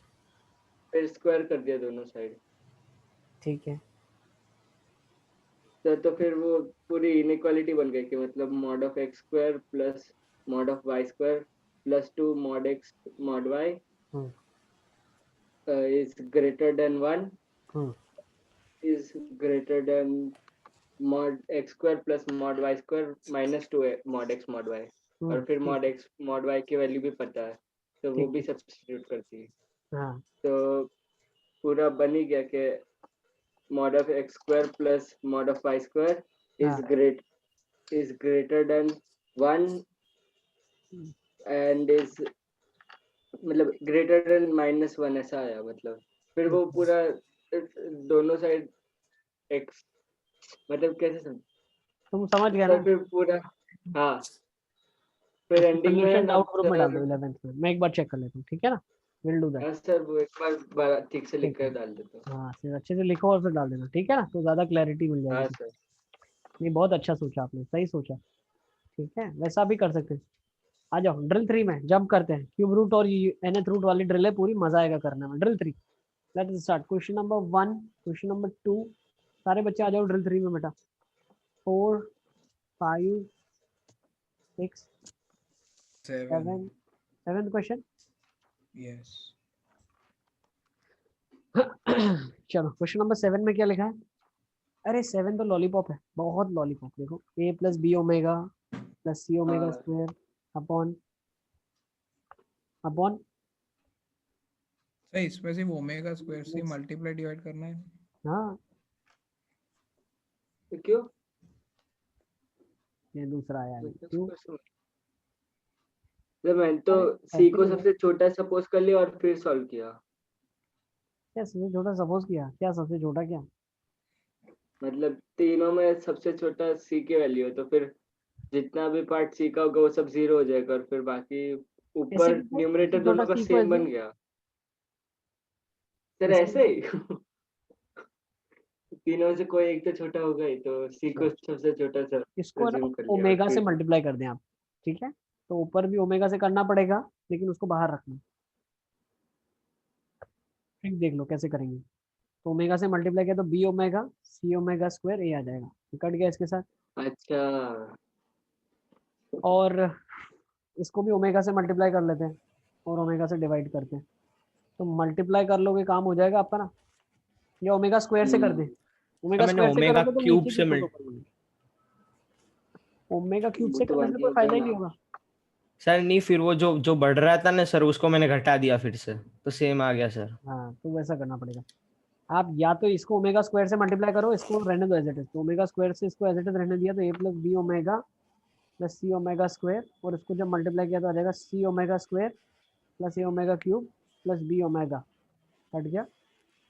फिर स्क्वायर कर दिया दोनों साइड। ठीक है, तो फिर वो पूरी इनइक्वालिटी बन गई कि मतलब mod of x square plus mod of y square plus 2 mod x mod y hmm, is greater than 1 hmm, is greater than mod x square plus mod y square minus 2 mod x mod y. और फिर mod x mod y की value भी पता है, तो वो ठीक भी है, सब्स्टिट्यूट करती है। हाँ, तो पूरा बन ही गया कि mod of x square plus mod of y square is हाँ, greater than 1 and is मतलब greater than -1 ऐसा आया। मतलब फिर वो पूरा दोनों साइड x मतलब कैसे समझ तुम समझ गया सर ना? फिर पूरा। हाँ फिर एंडिंग में सोल्यूशन ना डाउट ग्रुप में डाल दो सर। 11th में। मैं एक बार चेक कर लेता हूँ, ठीक है ना? Will do that. हाँ सर वो एक बार ठीक से लिख ठीक है, कर डाल देता हूँ। हाँ, फिर अच्छे से लिखो और फिर डाल देना, ठीक है ना? तो ज़्यादा क्लैरिटी मिल जाएगी। हाँ सर। नहीं, बहुत अच्छा सोचा आपने, सही सोचा। ठीक है, वैसा भी कर सकते हैं। आ जाओ ड्रिल 3 में जंप करते हैं। क्यूब रूट और nth रूट वाली ड्रिल है, पूरी मजा आएगा करने में। Drill 3, let's start. Question number 1, question number 2। सारे बच्चे आ जाओ ड्रिल 3 में बेटा। 4 5 6 7 7 7th क्वेश्चन। यस चलो क्वेश्चन नंबर 7 में क्या लिखा है? अरे 7 तो लॉलीपॉप है, बहुत लॉलीपॉप। देखो a plus B omega plus C omega square upon upon सही। इसमें सिर्फ ओमेगा स्क्वायर से मल्टीप्लाई डिवाइड करना है। हाँ, तो क्यों ये दूसरा आया अभी। क्यों? मतलब मैंने तो अरे सी ऐसे को ही है। सबसे छोटा सपोज कर लिया और फिर सॉल्व किया। क्या सबसे छोटा सपोज किया? क्या सबसे छोटा क्या? मतलब तीनों में सबसे छोटा सी की वैल्यू है, तो फिर जितना भी पार्ट सी का होगा वो सब 0 हो जाएगा और फिर बाकी ऐसे ऊपर कैसे? सबसे न्यूमरेटर छोटा दोनों का सी को सेम ऐसे बन गया। सर ऐसे ऐसे कैसे? ही तीनों से कोई एक तो छोटा होगा ही, तो सी को सबसे छोटा सा इसको है ना प्रेज्यूम कर लिया और ओमेगा से फिर मल्टीप्लाई कर दें आप, ठीक है? तो ऊपर भी ओमेगा से करना पड़ेगा, लेकिन उसको बाहर रखना। ठीक, देख लो कैसे करेंगे। तो ओमेगा से मल्टीप्लाई किया तो B omega C omega square A आ जाएगा। ये कट गया इसके साथ। अच्छा। और इसको भी ओमेगा से मल्टीप्लाई कर लेते हैं और ओमेगा से डिवाइड करते हैं। तो मल्टीप्लाई कर लोगे काम हो जाएगा आपका ना। या ओमेगा स्क्वायर से कर दें? ओमेगा मैंने स्क्वायर से ओमेगा करोगे तो क्यूब नीचे से की ऊपर होगी। ओमेगा क्यूब वो से तो करने से वही कोई फायदा होगा ही ना। नहीं होगा। सर नहीं, फिर वो जो जो बढ़ रहा था ना सर, उसको मैंने घटा दिया फिर से, तो सेम आ गया सर। हाँ, तो वैसा करना पड़ेगा। आप या तो इसको ओमेगा स्क्वायर से मल्टीप्लाई करो, इसको रहने दो एज इट इज। तो ओमेगा स्क्वायर से इसको एज इट इज रहने दिया तो A plus B omega plus C omega square, और इसको जब मल्टीप्लाई किया तो आ जाएगा C omega square plus A omega cube plus B omega. Cut गया,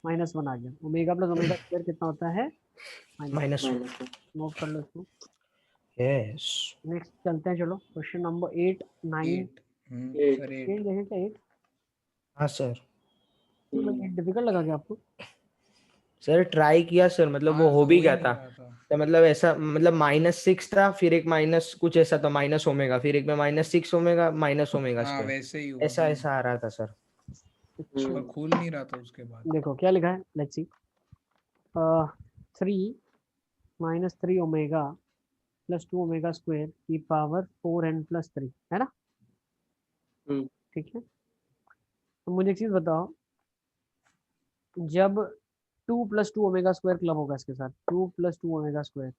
-1 आ गया। ओमेगा प्लस ओमेगा स्क्वायर कितना होता है? -1। -1। माइनस नोट कर लो इसको। यस। नेक्स्ट चलते हैं, चलो क्वेश्चन नंबर 8 9। 8 8। सर 8 8 देखें क्या? 8 हाँ सर। क्यों भाई, 8 डिफिकल्ट लगा क्या आपको? सर ट्राई किया सर, मतलब वो हाँ हो भी ही गया नहीं था। रहा था। तो मतलब ऐसा, मतलब -6 था, फिर एक माइनस कुछ ऐसा था, माइनस ओमेगा, फिर एक में -6 ओमेगा माइनस ओमेगा हाँ स्क्वायर, वैसे ही हुआ। ऐसा ऐसा आ रहा था सर। पर खुल नहीं रहा था उसके बाद। देखो क्या लिखा है, let's see. 3 -3 omega plus 2 omega square की पावर 4n प्लस 3 है ना? ठीक है, तो मुझे एक चीज बताओ, जब 2 + 2 ओमेगा स्क्वायर क्लब होगा इसके साथ, 2 + 2 ओमेगा स्क्वायर,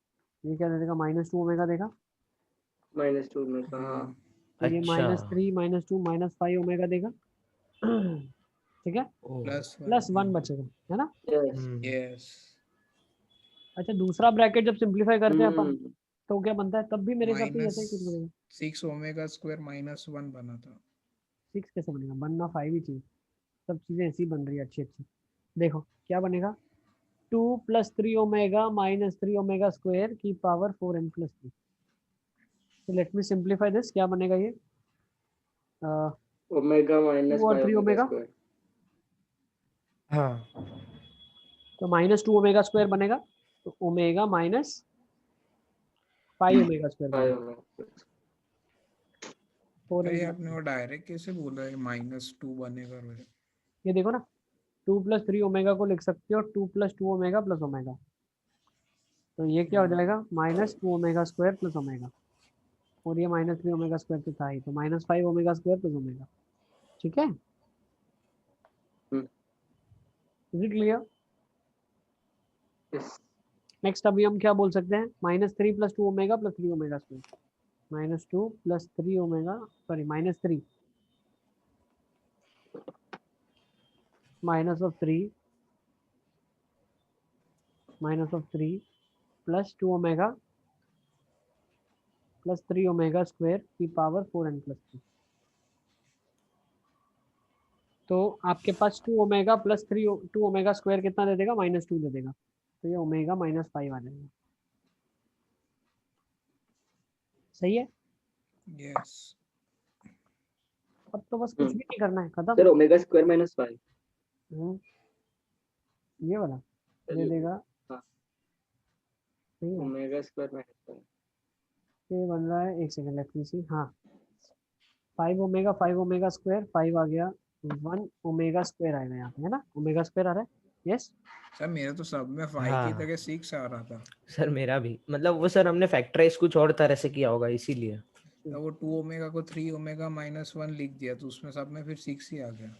ये क्या दे देगा? -2 ओमेगा देगा। -2 में का, हाँ। तो ये अच्छा। -3 -2 -5 ओमेगा देगा। ठीक है, ओ +1 बचेगा, है ना? यस। हम्म, यस अच्छा, दूसरा ब्रैकेट जब सिंप्लीफाई करते हैं अपन, हम्म तो क्या बनता है? तब भी मेरे हिसाब से माइनस ऐसा ही कुछ बनेगा। 6 ओमेगा स्क्वायर -1 बना था। 6 कैसे बनेगा? बनना 5 ही चाहिए। सब चीजें ऐसी बन रही है अच्छी अच्छी। देखो क्या बनेगा, 2 + 3 ओमेगा -3 ओमेगा स्क्वायर की पावर 4n + 3। तो लेट मी सिंप्लीफाई दिस, क्या बनेगा ये? ओमेगा 2 और -5 3 ओमेगा ओमेगा, स्क्वायर। हाँ तो -2 ओमेगा स्क्वायर बनेगा, तो ओमेगा -5 ओमेगा स्क्वायर 5 बनेगा, ओमेगा। 4n अरे + आपने 3। वो डायरेक्ट कैसे बोला है -2 बनेगा मेरे? ये देखो ना, 2 + 3 ओमेगा को लिख सकते हो 2 + 2 ओमेगा + ओमेगा, तो ये क्या हो जाएगा? -2 ओमेगा स्क्वायर + ओमेगा, और ये -3 ओमेगा स्क्वायर तो था ही, तो -5 ओमेगा स्क्वायर + ओमेगा। ठीक है, is it clear? Yes. Next अभी हम क्या बोल सकते हैं? -3 + 2 omega + 3 omega square, -2 + 3 omega, sorry -3 -3 + 2 omega + 3 omega square की पावर 4n + 3। तो आपके पास 2 ओमेगा + 2 ओमेगा स्क्वायर कितना दे देगा? -2 दे देगा, तो ये ओमेगा -5 आ जाएगा। सही है, यस अब तो बस कुछ भी नहीं करना है, खत्म। Sir omega square -5। हम्म, ये वाला दे चलिए। देगा। हाँ, सही है, ओमेगा स्क्वायर -5। ये बन रहा है, एक सेकंड लेट मी सी। हाँ, 5 ओमेगा स्क्वायर, 5 आ गया, 1 ओमेगा स्क्वायर आएगा यहाँ पे, है ना? ओमेगा स्क्वायर आ रहा है, यस। सर मेरे तो सब में 5 की हाँ जगह 6 आ रहा था। सर मेरा भी, मतलब वो सर हमने फैक्टराइज कुछ और तरह से किया होगा इसीलिए। तो वो 2 ओमेगा को 3 ओमेगा -1 लिख दिया, तो उसमें सब में फिर 6 ही आ गया।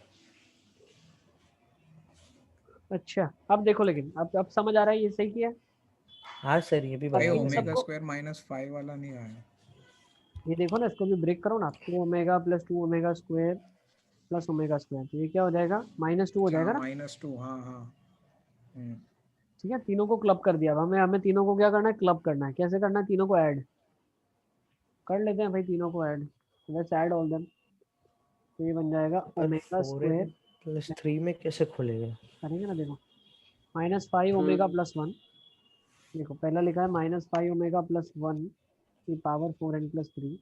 अच्छा, अब देखो, लेकिन अब समझ आ रहा है ये सही किया है? हाँ सर ये भी अब भाई बराबर इन है। ओमेगा सबको, स्क्वायर -5 वाला नहीं आया। ये देखो ना, इसको भी ब्रेक करो ना, 2 omega + 2 omega square + omega square, तो ये क्या हो जाएगा? -2 हो क्या जाएगा ना? -2? हाँ हाँ। ठीक है, तीनों को क्लब कर दिया। अब हमें हमें तीनों को क्या करना है? क्लब करना है। कैसे करना है? तीनों को ऐड कर लेते हैं भाई, तीनों को add, let's add all them. तो ये बन जाएगा और ओमेगा 4n स्क्वायर, + 3 में कैसे खुलेगा? करेंगे ना, देखो, -5 ओमेगा + 1, देखो पहला लिखा है -5 ओमेगा + 1 की पावर 4n + 3,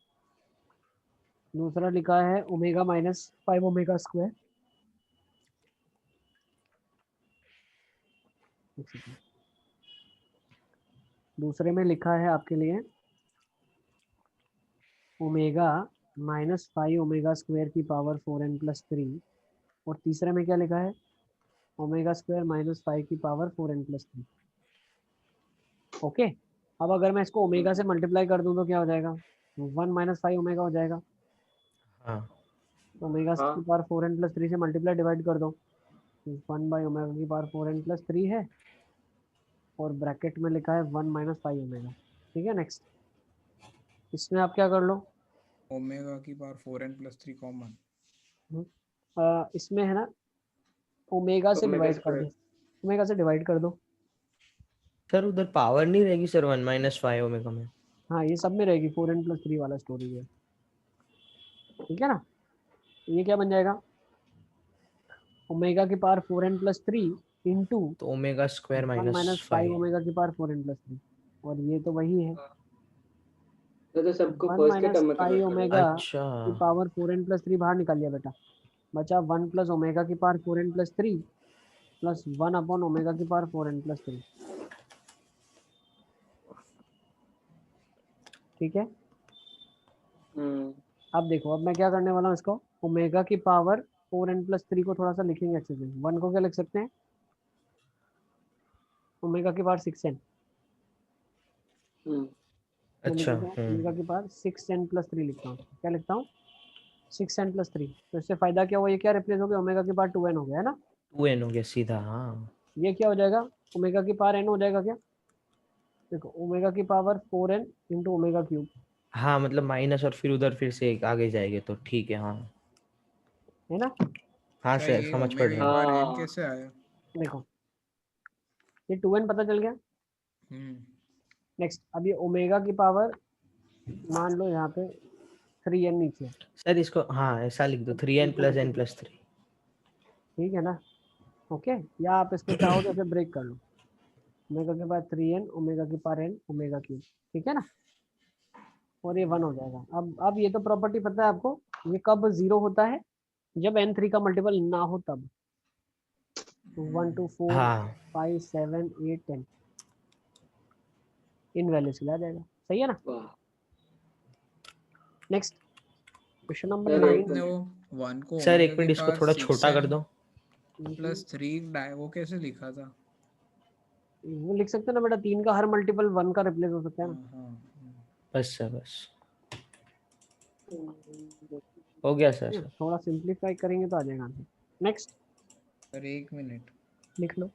दूसरा लिखा है ओमेगा -5 ओमेगा स्क्वायर, दूसरे में लिखा है आपके लिए ओमेगा -5 ओमेगा स्क्वायर की पावर 4n + 3, और तीसरे में क्या लिखा है? ओमेगा स्क्वायर -5 की पावर 4n + 3। ओके, अब अगर मैं इसको ओमेगा से मल्टीप्लाई कर दूं तो क्या हो जाएगा? 1 -5 ओमेगा हो जाएगा। हाँ ओमेगा की हाँ। पावर 4n + 3 से मल्टीप्लाई डिवाइड कर दो, 1/ओमेगा की पावर 4n + 3 है, और ब्रैकेट में लिखा है 1 -5 ओमेगा। ठीक है, नेक्स्ट इसमें आप क्या कर लो, ओमेगा की पावर 4n + 3 कॉमन। इसमें है ना, ओमेगा से ओमेगा डिवाइड कर दो, स्क्वायर। ओमेगा से डिवाइड कर दो। सर उधर पावर नहीं रहेगी सर 1 - 5 ओमेगा में? हाँ, ये सब में रहेगी, 4n + 3 वाला स्टोरी है। ठीक है ना, ये क्या बन जाएगा? ओमेगा की पावर 4n + 3 इंटू तो ओमेगा स्क्वायर 1 -5 -5। ओमेगा की पावर 4n + 3, और ये तो वही है, तो सबको 1 फर्स्ट के टर्म में -5 कन्वर्ट करोगे। ओमेगा अच्छा की पावर 4n + 3 बाहर निकाल लिया बेटा, बचा 1 + ओमेगा की पावर 4n + 3 प्लस 1/ओमेगा की पावर 4n + 3। ठीक है, हम्म अब देखो, अब मैं क्या करने वाला हूँ, इसको ओमेगा की पावर 4n + 3 को थोड़ा सा लिखेंगे अच्छे से। 1 को क्या लिख सकते हैं? ओमेगा की पावर 6n, मैं लिख अच्छा देता हूँ ओमेगा की पावर 6n + 3 लिखता हूँ। क्या लिखता हूँ? 6n + 3, तो इससे फायदा क्या हुआ, ये क्या रिप्लेस हो गया, ओमेगा की पावर 2n हो गया है ना। 2n हो गया सीधा। हाँ ये क्या हो जाएगा, ओमेगा की पावर n हो जाएगा क्या, देखो ओमेगा की power 4n into omega cube, हाँ मतलब माइनस और फिर उधर फिर से एक आगे जाएंगे तो ठीक है। हाँ है ना। हाँ क्या सर ये समझ पड़ ओमेगा की रहा है। पावर n हाँ कैसे आया? देखो ये 2n पता चल गया। हम्म नेक्स्ट अब ये ओमेगा की पावर मान लो यहाँ पे 3n नीचे, सर इसको हाँ ऐसा लिख दो 3n + n + 3। ठीक है ना। ओके, या आप इसको चाहो तो ऐसे ब्रेक कर लो, ओमेगा के बाद 3n ओमेगा की पावर n ओमेगा क्यूब, ठीक है ना, और ये 1 हो जाएगा। अब ये तो प्रॉपर्टी पता है आपको, ये कब 0 होता है, जब n3 का मल्टीपल ना हो तब। 1 2 4 हाँ 5 7 8 10 इन वैल्यूज चला जाएगा, सही है ना। वाह नेक्स्ट क्वेश्चन नंबर सर 9। एक आपने मिनट, वो 1 को सर ओमेगा एक की मिनट इसको पावर थोड़ा छोटा कर 6n दो। + 3 वो कैसे लिखा था? वो लिख सकते हैं ना बेटा, 3 का हर मल्टीपल 1 का रिप्लेस हो सकता है ना। हाँ हाँ बस सर बस हो गया सर। ठीक है, थोड़ा सिंप्लीफाई करेंगे तो आ जाएगा आंसर। Next sir 1 minute. लिख लो।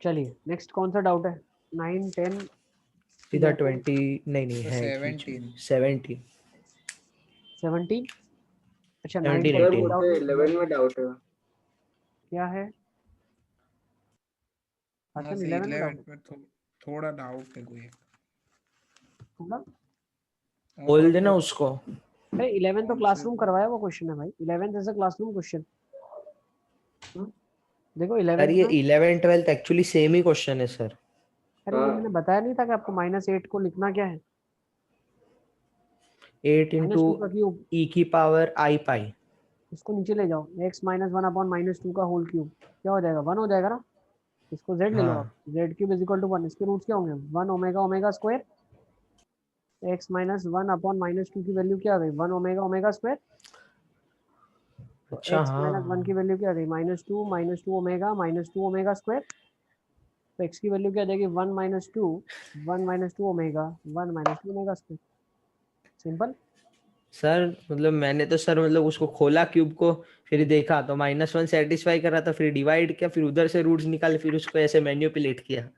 चलिए नेक्स्ट कौन सा डाउट है, 9 10 सीधा 11 20 नहीं तो है 17 17 17। अच्छा 9 17 10 सर में 18 डाउट मुझे है, 11 में डाउट है। क्या है, हाँ अच्छा सर 11 में डाउट 11 पर थोड़ा डाउट है कोई। होगा। बोल देना उसको। अरे 11 तो कौन से क्लासरूम करवाया हुआ क्वेश्चन है भाई, 11 इज अ क्लासरूम क्वेश्चन। देखो सर 11 ये में, 11 12 एक्चुअली सेम ही क्वेश्चन है सर। अरे ये मैंने हाँ बताया नहीं था कि आपको -8 को लिखना क्या है, 8 इंटू -2 का क्यूब, e की पावर i पाई। इसको नीचे ले जाओ, x -1 अपॉन -2 का होल क्यूब, क्या हो जाएगा 1 हो जाएगा ना। इसको z ले लो आप, हाँ z³ = 1, इसके रूट्स क्या होंगे 1 omega omega square, x -1 upon -2 की वैल्यू क्या आ गई 1 ओमेगा ओमेगा स्क्वायर, तो अच्छा x हाँ -1 की वैल्यू क्या आ गई -2 ओमेगा -2 ओमेगा स्क्वायर, तो x की वैल्यू क्या आ जाएगी 1 -2 omega 1 -2 omega square, simple. Sir मतलब मैंने तो सर मतलब उसको खोला क्यूब को, फिर देखा तो -1 सेटिस्फाई कर रहा था, फिर डिवाइड किया, फिर उधर से रूट्स निकाले, फिर उसको ऐसे मैन्युपुलेट किया।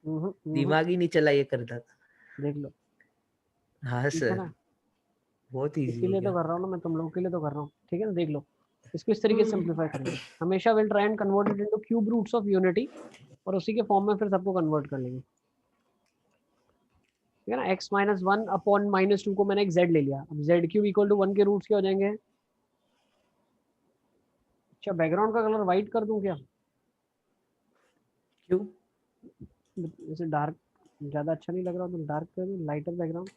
दिमाग ही नहीं चला ये करता था। देख लो, हाँ ठीक है सर ना, बहुत इजी हो इसीलिए तो गया। कर रहा हूँ ना मैं, तुम लोगों के लिए तो कर रहा हूँ, ठीक है ना। देख लो इसको इस तरीके से सिंप्लीफाई करेंगे, हमेशा will try and convert it into cube roots of unity, और उसी के फॉर्म में फिर सबको कन्वर्ट कर लेंगे, ठीक है ना। x -1 अपॉन -2 को मैंने एक z ले लिया, अब z³ = 1 के रूट्स क्या हो जाएंगे। अच्छा बैकग्राउंड का कलर वाइट कर दूं क्या, क्यों? जैसे डार्क ज्यादा अच्छा नहीं लग रहा तो डार्क कर दूं, लाइटर बैकग्राउंड,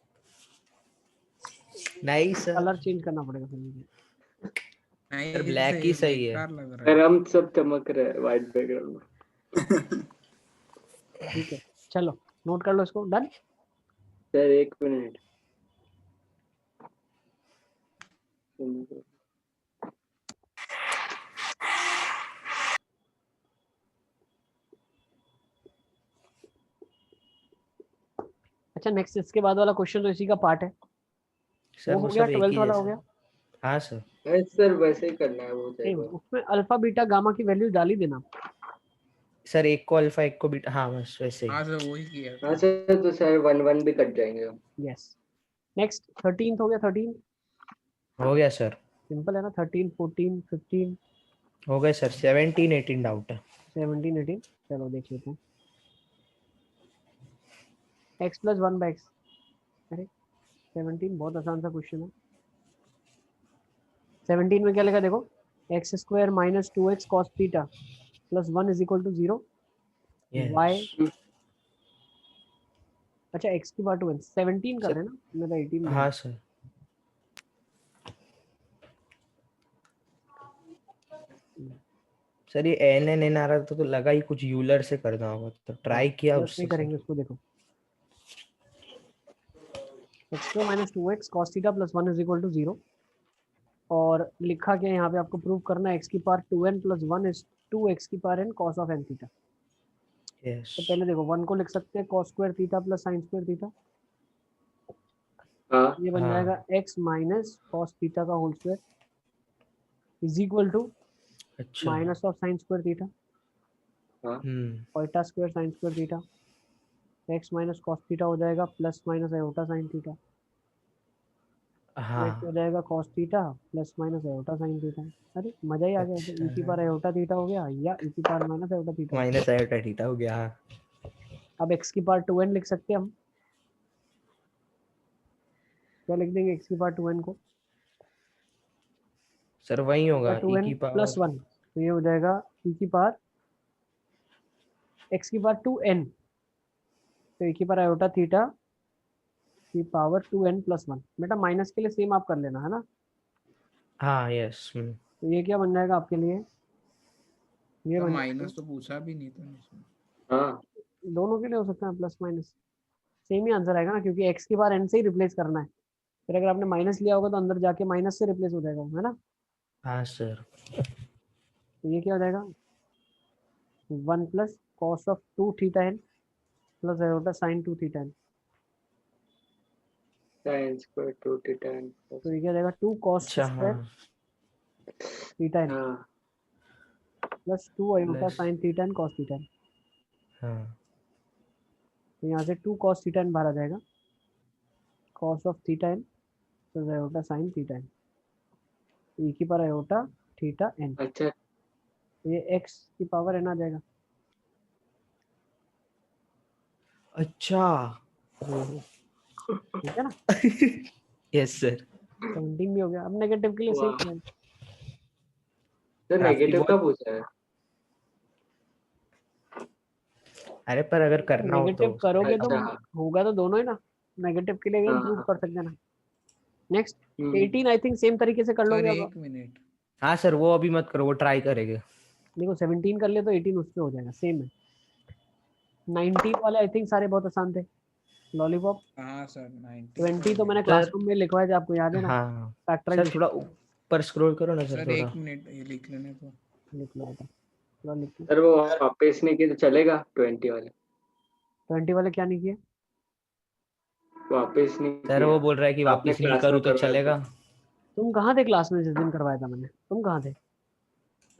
नहीं सर कलर चेंज करना पड़ेगा फिर मुझे। नहीं सर सर ब्लैक ही ये सही है। बेकार लग रहा सर है। हम सब चमक रहे हैं व्हाइट बैकग्राउंड में। ठीक है चलो नोट कर लो इसको, डन। सर एक मिनट, अच्छा नेक्स्ट इसके बाद वाला क्वेश्चन तो इसी का पार्ट है, सर वो वो हो गया, सब एक 12th ही वाला हो जैसा। गया। हाँ सर सर वैसे ही करना है वो नहीं जाएगा। उसमें अल्फा बीटा गामा की वैल्यू डाल ही देना। सर एक को अल्फा एक को बीटा, हाँ बस वैसे ही। हाँ सर वही किया हाँ था। सर तो सर 1 1 भी कट जाएंगे। यस नेक्स्ट 13th हो गया, 13 हो गया सर। सिंपल है ना, 13 14 15 हो गए सर 17 18 डाउट है। 17 18, चलो देख लेते हैं। x + 1/x, अरे 17 बहुत आसान सा क्वेश्चन है। 17 में क्या लिखा देखो, x² - 2x cos θ + 1 = 0, y, yes अच्छा x की पावर 2n, 17 कर सर। रहे हैं ना, मेरा 18 हाँ बोला। सर सर ये एन एन एन आ रहा था तो लगा ही कुछ यूलर से करना होगा, तो ट्राई किया प्लस नहीं उससे सर। करेंगे उसको, देखो x2 minus 2x cos theta plus 1 is equal to 0। और लिखा क्या है यहाँ पे, आपको प्रूव करना है x की power 2n plus 1 is 2x की power n cos of n theta. Yes तो पहले देखो 1 को लिख सकते हैं cos square theta plus sin square theta, हाँ ये बन हाँ। जाएगा x माइनस cos थीटा का whole square is equal to अच्छा minus of sin square theta hmm iota square sin square theta. x minus cos theta हो जाएगा plus minus iota sin theta. Next हो हाँ जाएगा cos theta plus minus iota sin theta. अरे मजा ही आ गया, e की पावर आयोटा थीटा हो गया या e की पावर माइनस आयोटा थीटा हो गया। माइनस आयोटा थीटा हो गया हाँ। अब x की पावर 2n लिख सकते हैं हम, क्या लिख देंगे x की पावर 2n को, सर वही होगा e 2n की प्लस पावर 1, तो ये हो जाएगा e की पावर x की पावर 2n, तो e की पावर आयोटा थीटा की पावर 2n प्लस 1। बेटा माइनस के लिए सेम आप कर लेना है ना। हाँ यस तो ये क्या बन जाएगा आपके लिए, ये तो बन माइनस तो पूछा भी नहीं था इसमें। हाँ दोनों के लिए हो सकता है प्लस माइनस, सेम ही आंसर आएगा ना, क्योंकि x की बार n से ही रिप्लेस करना है। फिर अगर आपने माइनस लिया होगा तो अंदर जाके माइनस से रिप्लेस हो जाएगा, है ना। हाँ सर तो ये क्या हो जाएगा 1 plus cos of 2 theta n plus iota sine 2 theta n। sin square 2 theta n तो ये क्या हो जाएगा 2 कॉस अच्छा स्क्वायर हाँ थीटा n हाँ plus 2 iota plus sine theta n cos theta n। हाँ तो यहाँ से 2 कॉस थीटा n बाहर आ जाएगा, cos of theta n plus iota sine theta n, e की पावर आयोटा थीटा n, अच्छा ये x की पावर n आ जाएगा। अच्छा ठीक है ना, यस सर 17 भी हो गया। अब नेगेटिव के लिए सेम वाह है। तो आपकी नेगेटिव का बहुत पूछा है। अरे पर अगर करना हो नेगेटिव तो करोगे तो अच्छा हाँ होगा तो दोनों ही ना, नेगेटिव के लिए हाँ इम्प्रूव हाँ कर सकते हैं ना। Next hmm 18 I think same तरीके से कर सर लोगे। अब एक मिनट, हाँ सर वो अभी मत करो वो ट्राई करेंगे देखो 17 कर ले तो 18 उस पे हो जाएगा, सेम है। 19 वाले आई थिंक सारे बहुत आसान थे। लॉलीपॉप हाँ सर 20 तो मैंने सर क्लासरूम में लिखवाए थे, आपको याद है ना, हाँ सर फैक्टराइजेशन। थोड़ा ऊपर स्क्रॉल करो ना सर सर थोड़ा एक मिनट ये लिख लेने तो। लिख लो बेटा, थोड़ा लिख लो। सर वो वापस नहीं किए तो चलेगा 20 वाले 20 वाले क्या नहीं किए, वापस नहीं सर किया वो बोल रहा है कि आपने वापस नहीं क्लास में करूँ तो करवाया था चलेगा तुम कहाँ थे क्लास में जिस दिन करवाया था मैंने, तुम कहाँ थे,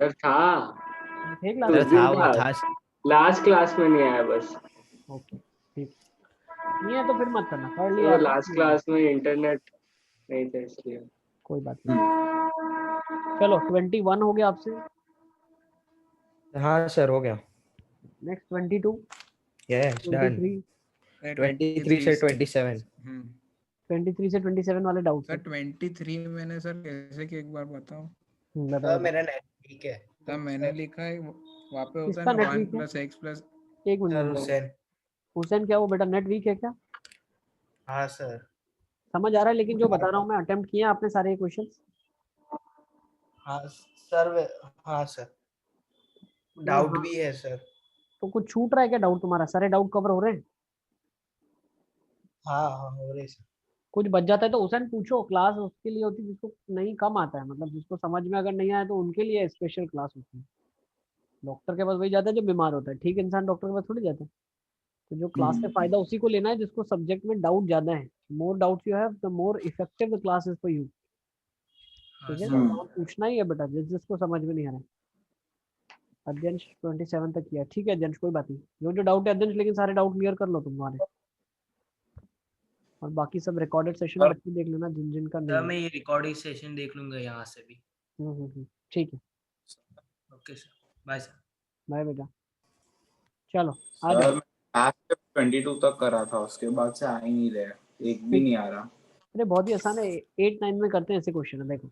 सर था थे क्लास उस सर में। दिन था वो था था लास्ट क्लास में नहीं आया बस ओके ठीक, नहीं है तो फिर मत करना, पढ़ लिया वो आपने, लास्ट क्लास में इंटरनेट नहीं था इसलिए कोई बात नहीं। चलो 21 हो गया आपसे। हाँ सर हो गया नेक्स्ट 22 यस डन 23 23 से 27 23 से 27 वाले डाउट सर 23 मैंने सर कैसे कि एक बार बताओ। बताओ मेरा नेट ठीक है सर मैंने लिखा है वहाँ पे होता है किसका ना नेट 1 वीक है, प्लस एक्स प्लस। एक मिनट सर रुको। हुसैन हुसैन क्या वो बेटा नेट वीक है क्या, हाँ सर समझ आ रहा है, लेकिन जो बता रहा हूँ मैं अटेम्प्ट किया आपने सारे क्वेश्चन, हाँ सर हाँ सर डाउट भी है सर तो कुछ छूट रहा है क्या डाउट तुम्हारा, सारे डाउट कवर हो रहे हैं, हाँ हाँ हो रही सर कुछ बच जाता है तो हुसैन पूछो, क्लास उसके लिए होती है जिसको नहीं कम आता है, मतलब जिसको समझ में अगर नहीं आया तो उनके लिए स्पेशल क्लास होती है। डॉक्टर के पास वही जाता है जो बीमार होता है, ठीक इंसान डॉक्टर के पास थोड़ी जाता है। तो जो क्लास से फायदा उसी को लेना है जिसको सब्जेक्ट में डाउट ज्यादा है, more doubts you have the more effective the class is for you. ठीक है, तो वहाँ पूछना ही है बेटा जिसको समझ में नहीं आ रहा है। अध्यंश 27 तक किया, ठीक है अध्यंश कोई बात नहीं, जो जो डाउट है अध्यंश, लेकिन सारे डाउट क्लियर कर लो तुम्हारे, और बाकी सब रिकॉर्डेड सेशन बच्चे देख लेना जिन जिन का नहीं सर है। मैं ये रिकॉर्डिंग सेशन देख लूंगा यहाँ से भी ठीक है, okay sir bye sir bye बेटा, चलो आ जाओ। सर 22 तक करा था उसके बाद से आ ही नहीं रहे एक भी नहीं आ रहा अरे बहुत ही आसान है, 8-9 में करते हैं ऐसे क्वेश्चन है, देखो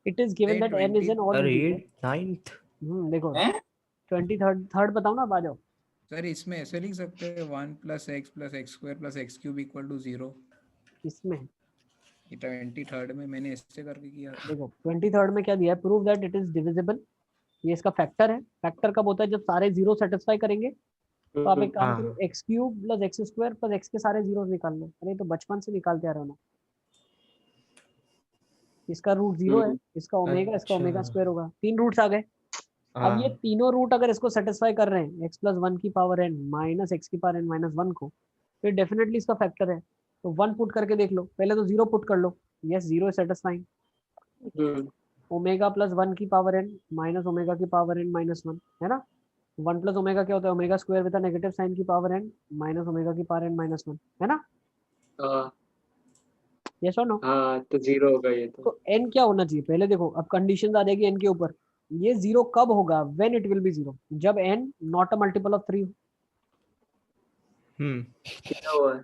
it is given that n is an odd अरे इंटीजर। 9th देखो हैं 23rd बताओ ना, आ जाओ। सर इसमें ऐसे लिख सकते हैं 1 plus x square plus x cube equal to 0। इसमें ये 23rd में मैंने ऐसे करके किया था। देखो 23rd में क्या दिया है, prove that it is divisible, ये इसका फैक्टर है। फैक्टर कब होता है, जब सारे जीरो सेटिस्फाई करेंगे तो आप एक काम हाँ। करो, x cube plus x square plus x के सारे जीरोस निकाल लो। अरे तो बचपन से निकालते आ रहे हो ना। इसका रूट 0 है, इसका ओमेगा, इसका ओमेगा अच्छा। स्क्वायर होगा, 3 रूट्स आ गए। अब ये हाँ तीनों रूट अगर इसको सेटिस्फाई कर रहे हैं, एक्स प्लस 1 की पावर n माइनस एक्स की पावर n माइनस 1 को, फिर डेफिनेटली इसका फैक्टर है। तो 1 पुट करके देख लो, पहले तो 0 पुट कर लो। Yes, 0 is satisfying. Omega plus 1 की पावर n माइनस ओमेगा की पावर n माइनस 1, है ना। 1 प्लस ओमेगा क्या होता है, omega square with negative sign की पावर n माइनस ओमेगा की पावर n माइनस 1, है ना। हाँ यस और नो। हाँ, तो 0 होगा ये तो। तो n क्या होना चाहिए पहले देखो, अब कंडीशन आ जाएगी n के ऊपर। ये 0 कब होगा, व्हेन इट विल बी 0, जब n not a multiple of 3 हो। किया हुआ है।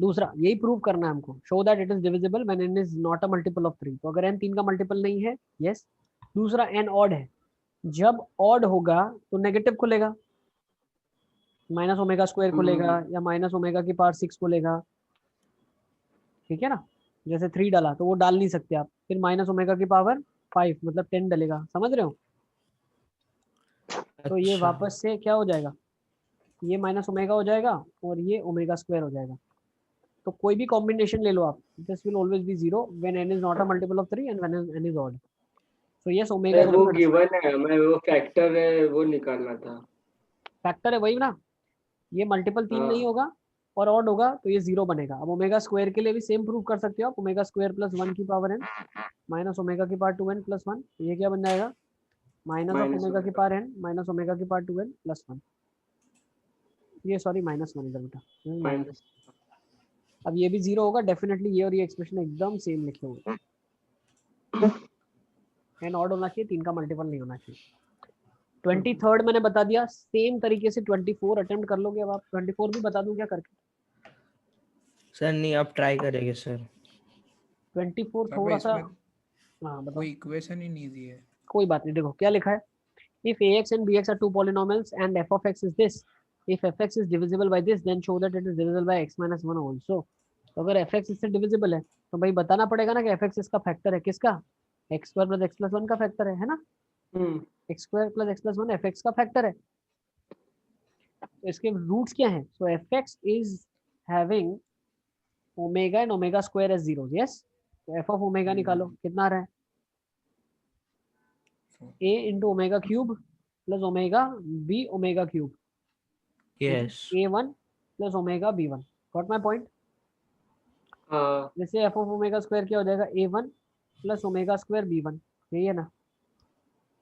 दूसरा यही प्रूव करना है हमको, show that it is divisible when n is not a multiple of 3। तो अगर n 3 का मल्टीपल नहीं है, यस। दूसरा n ऑड है, जब ऑड होगा तो नेगेटिव खुलेगा, माइनस ओमेगा स्क्वायर खुलेगा या माइनस ओमेगा की पावर 6 खुलेगा, ठीक है ना। जैसे 3 डाला तो वो डाल नहीं सकते आप, फिर माइनस ओमेगा की पावर 5 मतलब 10 डलेगा, समझ रहे हो। तो ये अच्छा। वापस से क्या हो जाएगा, ये माइनस ओमेगा हो जाएगा और ये ओमेगा स्क्वायर हो जाएगा। तो कोई भी कॉम्बिनेशन ले लो आप, this will always be 0 when n is not a multiple of 3 and when n is odd. So yes, omega वो गिवन है, मैं वो फैक्टर है वो निकालना था। फैक्टर है वही ना। ये मल्टीपल 3 नहीं हाँ होगा और ऑड होगा तो ये 0 बनेगा। अब ओमेगा स्क्वायर के लिए भी सेम प्रूव कर सकते हो आप, ओमेगा स्क्वायर प्लस 1 की पावर n माइनस ओमेगा की पावर 2n प्लस 1, ये क्या बन जाएगा, माइनस ऑफ माइनस ओमेगा की omega. Power n minus omega की पावर 2n प्लस 1। ये सॉरी माइनस 1 इधर बेटा, माइनस। माइनस। अब ये भी 0 होगा डेफिनेटली, ये और ये एक्सप्रेशन एकदम सेम लिखे हुए। एन ऑड होना चाहिए, 3 का मल्टीपल नहीं होना चाहिए। 23rd मैंने बता दिया, सेम तरीके से 24 अटेम्प्ट कर लोगे। अब आप 24 भी बता दूं क्या करके। सर नहीं, आप ट्राई करेंगे सर। 24 अब थोड़ा सा, इसमें हाँ बताओ। कोई इक्वेशन ही नहीं दी है। कोई बात नहीं, देखो क्या लिखा है। If ax and bx are two polynomials and f of x is this, if fx is divisible by this, then show that it is divisible by x minus 1 also. तो अगर fx इससे डिविजिबल है तो भाई बताना पड़ेगा ना कि fx इसका फैक्टर है, किसका, x square plus x plus 1 का फैक्टर है ना। x square plus x plus 1 fx का फैक्टर है। तो इसके रूट्स क्या हैं, so fx is having omega and omega square as 0, yes. तो f ऑफ ओमेगा निकालो, कितना आ रहा है, a into omega cube plus omega b omega cube, yes. a1 plus omega b1। Got my point. हाँ जैसे f ऑफ ओमेगा स्क्वायर क्या हो जाएगा, a1 plus omega square b1, यही है ना।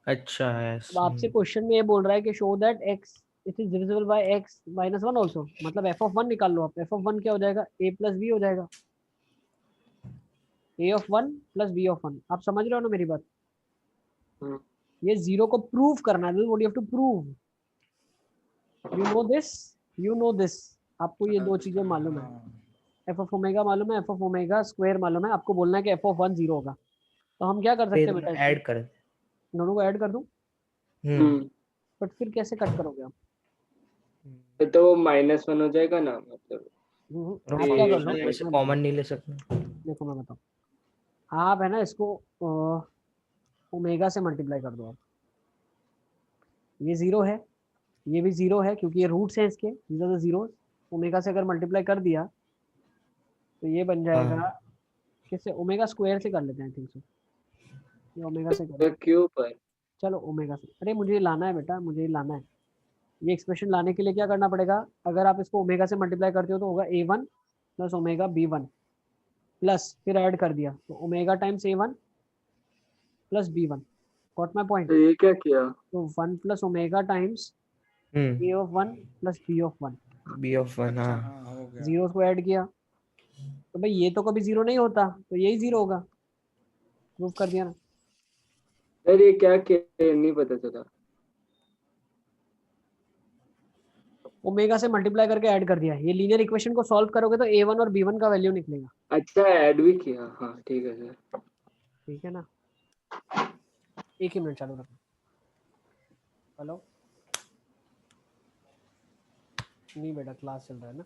अच्छा यस। अब आपसे क्वेश्चन में ये बोल रहा है कि show that x it is divisible by x minus 1 also, मतलब f ऑफ 1 निकाल लो आप। f ऑफ 1 क्या हो जाएगा, a प्लस b हो जाएगा, a of 1 plus b of 1। आप समझ रहे हो ना मेरी बात। हम्म। ये 0 को प्रूव करना है, what you have to prove, you know this. आपको ये दो चीजें मालूम है, हाँ, f ऑफ ओमेगा मालूम है, f ऑफ ओमेगा स्क्वायर मालूम है। आपको बोलना है कि f ऑफ 1 0 होगा। तो हम क्या कर सकते फिर हैं बेटा, ऐड कर। दोनों को ऐड कर दूं, हम्म। बट फिर कैसे कट करोगे आप। तो वो -1 हो जाएगा ना, मतलब आप क्या कर लो, ये ऐसे मैं कॉमन नहीं ले सकते। देखो मैं बताऊँ, आप है ना इसको ओमेगा से मल्टीप्लाई कर दो आप। ये 0 है, ये भी 0 है क्योंकि ये रूट्स हैं इसके, these are the zeros। Omega से अगर मल्टीप्लाई कर दिया तो ये बन जाएगा, हाँ। किससे, ओमेगा स्क्वायर से कर लेते हैं, ठीक है। ये ओमेगा से कर, क्यों पर। चलो ओमेगा से। अरे मुझे ये लाना है बेटा, मुझे ये लाना है। ये एक्सप्रेशन लाने के लिए क्या करना पड़ेगा, अगर आप इसको ओमेगा से मल्टीप्लाई करते हो तो होगा a1 plus omega b1 plus फिर ऐड कर दिया तो omega times a1 plus b1। Got my point. तो ये क्या किया। तो 1 plus omega times a of 1 plus b of 1, B of 1। अच्छा हाँ। हाँ हो गया। जीरो को ऐड किया तो भाई ये तो कभी 0 नहीं होता, तो यही 0 होगा। प्रूव कर दिया ना। अरे ये क्या किया नहीं पता चला। ओमेगा से मल्टीप्लाई करके ऐड कर दिया। ये लीनियर इक्वेशन को सॉल्व करोगे तो a1 और b1 का वैल्यू निकलेगा, अच्छा ऐड भी किया, हाँ ठीक है सर। ठीक है ना। एक ही मिनट चालू रखो। हेलो, नहीं बेटा क्लास चल रहा है ना,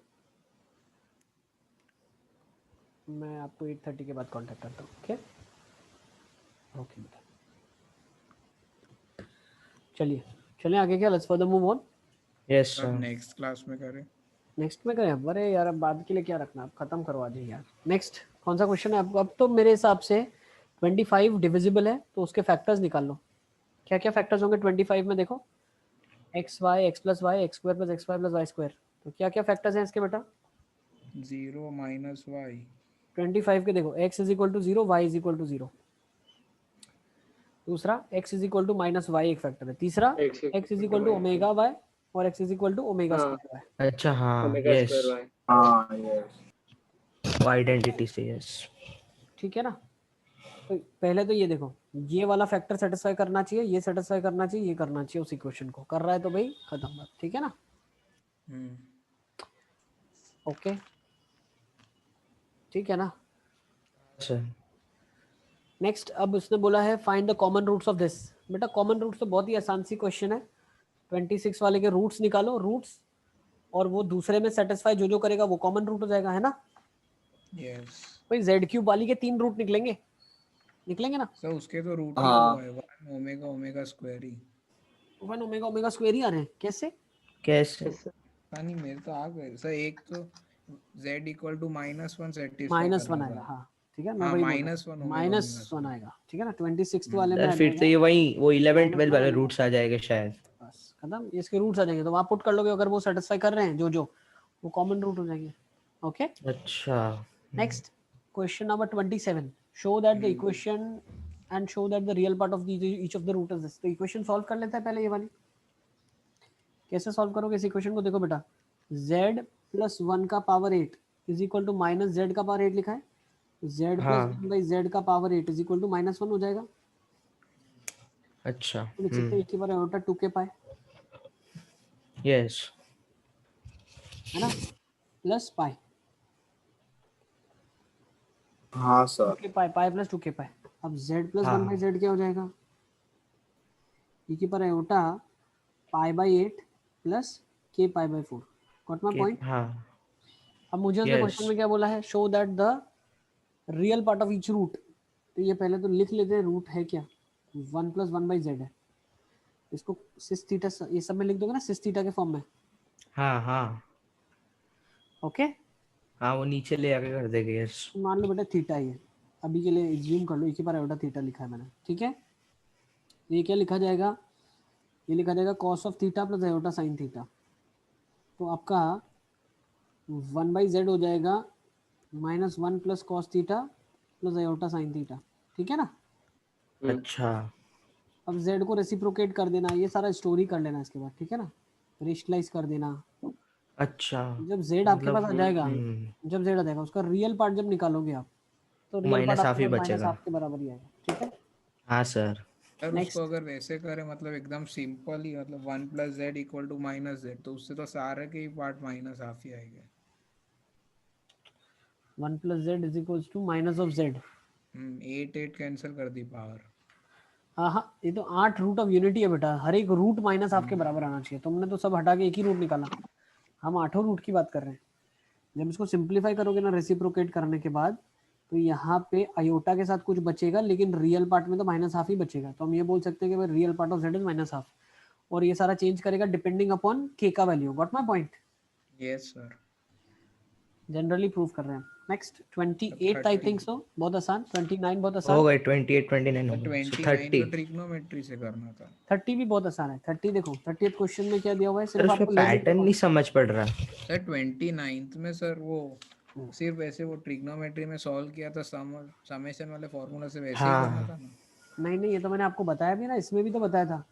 मैं आपको 8:30 के बाद कांटेक्ट करता हूँ, ओके ओके बेटा। चलिए चलिए आगे क्या, let's further move on. Yes तब सर। नेक्स्ट क्लास में करें। नेक्स्ट में करें? अरे यार अब बाद के लिए क्या रखना, आप खत्म करवा दें यार। नेक्स्ट कौन सा क्वेश्चन है आपको? अब तो मेरे हिसाब से 25 डिविजिबल है तो उसके फैक्टर्स निकाल लो। क्या क्या फैक्टर्स होंगे 25 में? देखो x y, x plus y, x square plus x y plus y square. तो क्या क्या फैक्टर्स हैं इसके बेटा 0 माइनस वाई। 25 के? देखो x is equal to 0, y is equal to 0। दूसरा x is equal to minus y एक फैक्टर है। तीसरा x is equal to omega y और x is equal to omega हाँ स्क्वायर वाई। अच्छा हाँ ओमेगा यस, स्क्वायर वाई। हाँ yes. Identity से यस। ठीक है ना? तो पहले तो ये देखो, ये वाला फैक्टर सेटिस्फाई करना चाहिए, ये सेटिस्फाई करना चाहिए, ये करना चाहिए उस इक्वेशन को। कर रहा है तो भाई खत्म बात। ठीक है ना? ओके ठीक है ना? सर नेक्स्ट अब उसने बोला है find the common roots of this. बेटा कॉमन रूट्स तो बहुत ही आसान सी क्वेश्चन है। 26 वाले के रूट्स निकालो, रूट्स, और वो दूसरे में सेटिस्फाई जो जो करेगा वो कॉमन रूट हो जाएगा, है ना? यस भाई जेड क्यूब वाली के 3 रूट निकलेंगे, निकलेंगे ना? सर, उसके तो रूट ही हाँ। वो है 1 ओमेगा ओमेगा स्क्वायर ही। 1 ओमेगा ओमेगा स्क्वायर ही आ रहे हैं कैसे? कैसे? पता नहीं, मेरे तो आ गए सर। एक तो z equal to -1 satisfy minus करना 1 आएगा, था। हाँ ठीक है, मैं हाँ वही बोल रहा -1 हूँ, ओमेगा माइनस ओमेगा 1 स्क्वायर। आएगा। ठीक है ना? 26 वाले में आ सर फिर तो जाएगा ये वही वो 11 -1 12 वाले आएगा। रूट्स आ जाएंगे शायद। बस खत्म, इसके रूट्स आ जाएंगे तो वहाँ पुट कर लोगे, अगर वो सेटिस्फाई कर रहे हैं जो जो, वो कॉमन रूट हो जाएंगे। ओके अच्छा next question number 27। Show that the equation and show that the real part of each of the root is this. तो इक्वेशन सॉल्व कर लेते हैं पहले ये वाली। कैसे सॉल्व करोगे इस इक्वेशन को? देखो बेटा z प्लस 1 का power 8 is equal to minus z का पावर 8 लिखा है। z प्लस हाँ 1 बाई जेड का पावर 8 इज इक्वल टू -1 हो जाएगा। अच्छा तो लिख सकते हैं e की पावर आयोटा 2 के पाई, यस है ना? प्लस पाई, हाँ 2 सर। के पाई, पाई प्लस 2 के पाई। अब z प्लस 1 बाई हाँ जेड क्या हो जाएगा? e की power iota pi by 8 plus K pi by 4। Got my point? हाँ अब मुझे उसने यस क्वेश्चन में क्या बोला है? Show that the real part of each root. तो ये पहले तो लिख लेते हैं रूट है क्या, 1 प्लस 1 बाई जेड है। इसको सिस थीटा, ये सब में लिख दोगे ना सिस थीटा के फॉर्म में। हाँ हाँ ओके हाँ वो नीचे ले आके कर देंगे यस। तो मान लो बेटा थीटा ही है, अभी के लिए एज्यूम कर लो एक ही बार आयोटा थीटा लिखा है मैंने। ठीक है, ये क्या लिखा जाएगा? ये लिखा जाएगा cos of theta plus iota sine theta. तो आपका 1 बाई जेड हो जाएगा -1 plus cos theta plus iota sine theta. ठीक है ना? अच्छा अब z को रेसिप्रोकेट कर देना, ये सारा स्टोरी कर लेना इसके बाद। ठीक है ना? रेशनलाइज कर देना। अच्छा जब z आपके पास आ जाएगा, मतलब जब z आ जाएगा उसका रियल पार्ट जब निकालोगे आप, तो रियल पार्ट माइनस हाफ आपके ही पास माइनस बचेगा। हाफ के बराबर ही आएगा। ठीक है हाँ सर सर नेक्स्ट। उसको अगर वैसे करें, मतलब एकदम सिंपल ही, मतलब 1 plus z equal to -z, तो उससे तो सारे के ही पार्ट माइनस हाफ ही आएंगे। 1 plus z is equals to minus of z. 8 cancel कर दी पावर। हाँ हाँ, ये तो 8 रूट ऑफ यूनिटी है बेटा, हर एक रूट माइनस हाफ के बराबर आना चाहिए। तुमने तो सब हटा के एक ही रूट निकाला, हम 8 रूट की बात कर रहे हैं। जब इसको सिंप्लीफाई करोगे ना रेसिप्रोकेट करने के बाद, तो यहाँ पे अयोटा के साथ कुछ बचेगा, लेकिन रियल पार्ट में तो माइनस हाफ ही बचेगा। तो हम ये बोल सकते हैं कि real part of Z is minus half, और ये सारा चेंज करेगा डिपेंडिंग अपॉन के का value. Got my point? Yes sir. Generally prove कर रहे हैं। नेक्स्ट 28 आई 30 थिंक सो, बहुत आसान। 29 बहुत हो आसान। गए 28 29 हो गए। 29 30 तो ट्रिग्नोमेट्री से करना था। 30 भी बहुत आसान है। 30 देखो 30th क्वेश्चन में क्या दिया हुआ है, सर सिर्फ उसमें आपको लेने पैटर्न नहीं समझ पड़ रहा। सर 29th में सर वो सिर्फ ऐसे वो ट्रिग्नोमेट्री में सॉल्व किया था, समेशन वाले फॉर्मूला से वैसे ही करना हाँ था ना। नहीं नहीं, ये तो मैंने आपको बताया भी ना, इसमें भी तो बताया था।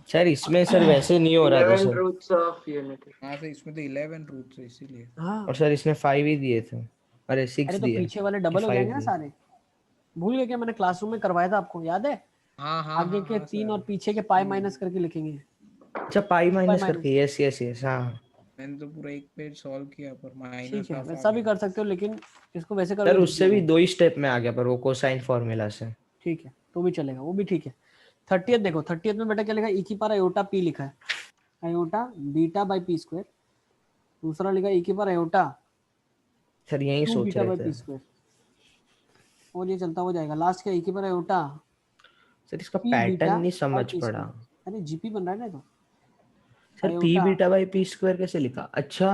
सर इसमें सर वैसे नहीं हो रहा था 11 सर, रूट्स ऑफ यूनिटी। हाँ सर, इसमें तो 11 रूट है इसीलिए। हाँ और सर इसने 5 ही दिए थे, अरे 6 अरे तो दिया पीछे वाले कि डबल हो 5 जाएंगे ना दिए। सारे। भूल गए क्या? मैंने क्लासरूम में करवाया था, आपको याद है? हाँ हाँ आगे हाँ के हाँ 3 सर। और पीछे के पाई माइनस करके लिखेंगे। अच्छा पाई माइनस माइनस, करके, यस यस यस हाँ। मैंने तो पूरा एक पेज सॉल्व किया पर ठीक माइनस है हाफ आ वैसा भी गया। कर सकते हो, लेकिन इसको वैसे सर करोगे तो उससे भी चलेगा। 2 ही स्टेप में आ गया, पर वो कोसाइन फॉर्मूला से। ठीक है तो भी चलेगा, वो भी ठीक है। 30th देखो, 30th में बेटा क्या लिखा है? ई की पावर आयोटा पी लिखा है, iota beta by p square. दूसरा लिखा है ई की पावर आयोटा सर यही 2 सोच बीटा रहे बाई थे। पी स्क्वायर, और ये चलता हो जाएगा। लास्ट क्या? ई की पावर आयोटा सर इसका पी पैटर्न बीटा नहीं बाई समझ पी पड़ा। स्क्वायर। अरे जीपी बन रहा है ना, तो sir P beta by p square कैसे लिखा? अच्छा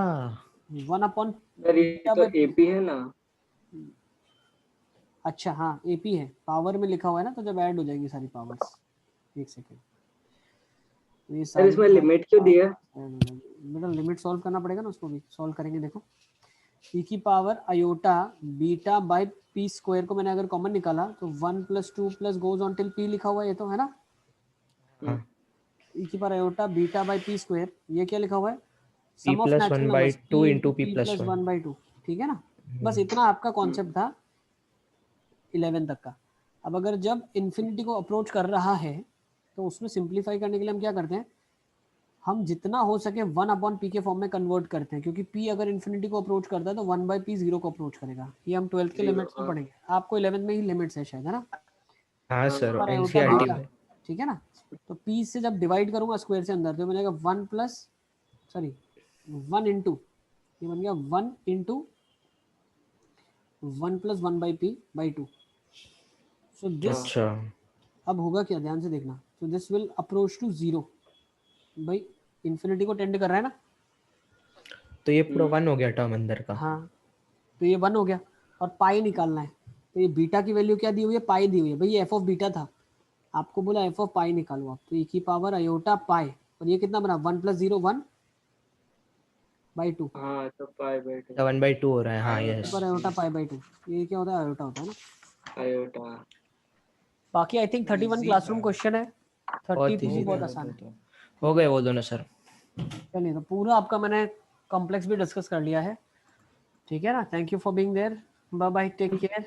1 अपॉन सर ये बीटा तो बाई एपी है ना। अच्छा हाँ एपी है, पावर में लिखा हुआ है ना, तो जब ऐड हो जाएगी सारी पावर्स। एक सेकेंड, तो ये सर सारी इसमें लिमिट क्यों दिया? बेटा लिमिट सॉल्व करना पड़ेगा ना, उसको भी सॉल्व करेंगे। देखो e की power iota beta by p square को मैंने अगर कॉमन निकाला तो 1 + 2 + गोज ऑन टिल पी लिखा हुआ है, ये तो है ना। हाँ e की power iota beta by p square, ये क्या लिखा हुआ है? p sum of plus natural 1 by numbers 2 p into into p p plus plus 1 1 by 2, ठीक है ना। बस इतना आपका कॉन्सेप्ट था 11 तक का। अब अगर जब इन्फिनिटी को अप्रोच कर रहा है तो उसमें सिंप्लीफाई करने के लिए हम क्या करते हैं, हम जितना हो सके 1 अपॉन पी के फॉर्म में कन्वर्ट करते हैं, क्योंकि p अगर इन्फिनिटी को अप्रोच करता है तो 1 बाई पी 0 को अप्रोच करेगा। ये हम 12th के लिमिट्स में पढ़ेंगे, आपको 11th में ही लिमिट्स है शायद, है ना। हाँ सर पर आयोटा एनसीईआरटी बीटा, में। ठीक है ना। तो p से जब डिवाइड करूंगा स्क्वायर से अंदर तो मिलेगा 1 इंटू, ये बन गया 1 into 1 + 1 by p by 2। So this अच्छा अब होगा क्या, ध्यान से देखना। So this will approach to 0, भाई इन्फिनिटी को टेंड कर रहा है ना। तो ये पूरा 1 हो गया टर्म अंदर का। हाँ तो ये 1 हो गया और पाई निकालना है। तो ये बीटा की वैल्यू क्या दी हुई है, पाई दी हुई है। भाई ये एफ ऑफ बीटा था, आपको बोला एफ ऑफ पाई निकालो आप, तो e की पावर आयोटा पाई, और ये कितना बना 1 + 0 1 बाई 2 हाँ तो पाई बाई 2 1 by 2 हो रहा है। हाँ यस पर आयोटा पाई बाई 2, ये क्या होता है, आयोटा होता है ना। आयोटा। बाकी आई थिंक 31 Easy क्लासरूम था। क्वेश्चन है, बहुत 32 भी easy बहुत था। आसान है। हो गए वो दोनों सर। चलिए तो पूरा आपका मैंने कॉम्प्लेक्स भी डिस्कस कर लिया है, ठीक है ना। Thank you for being there, bye bye, take care.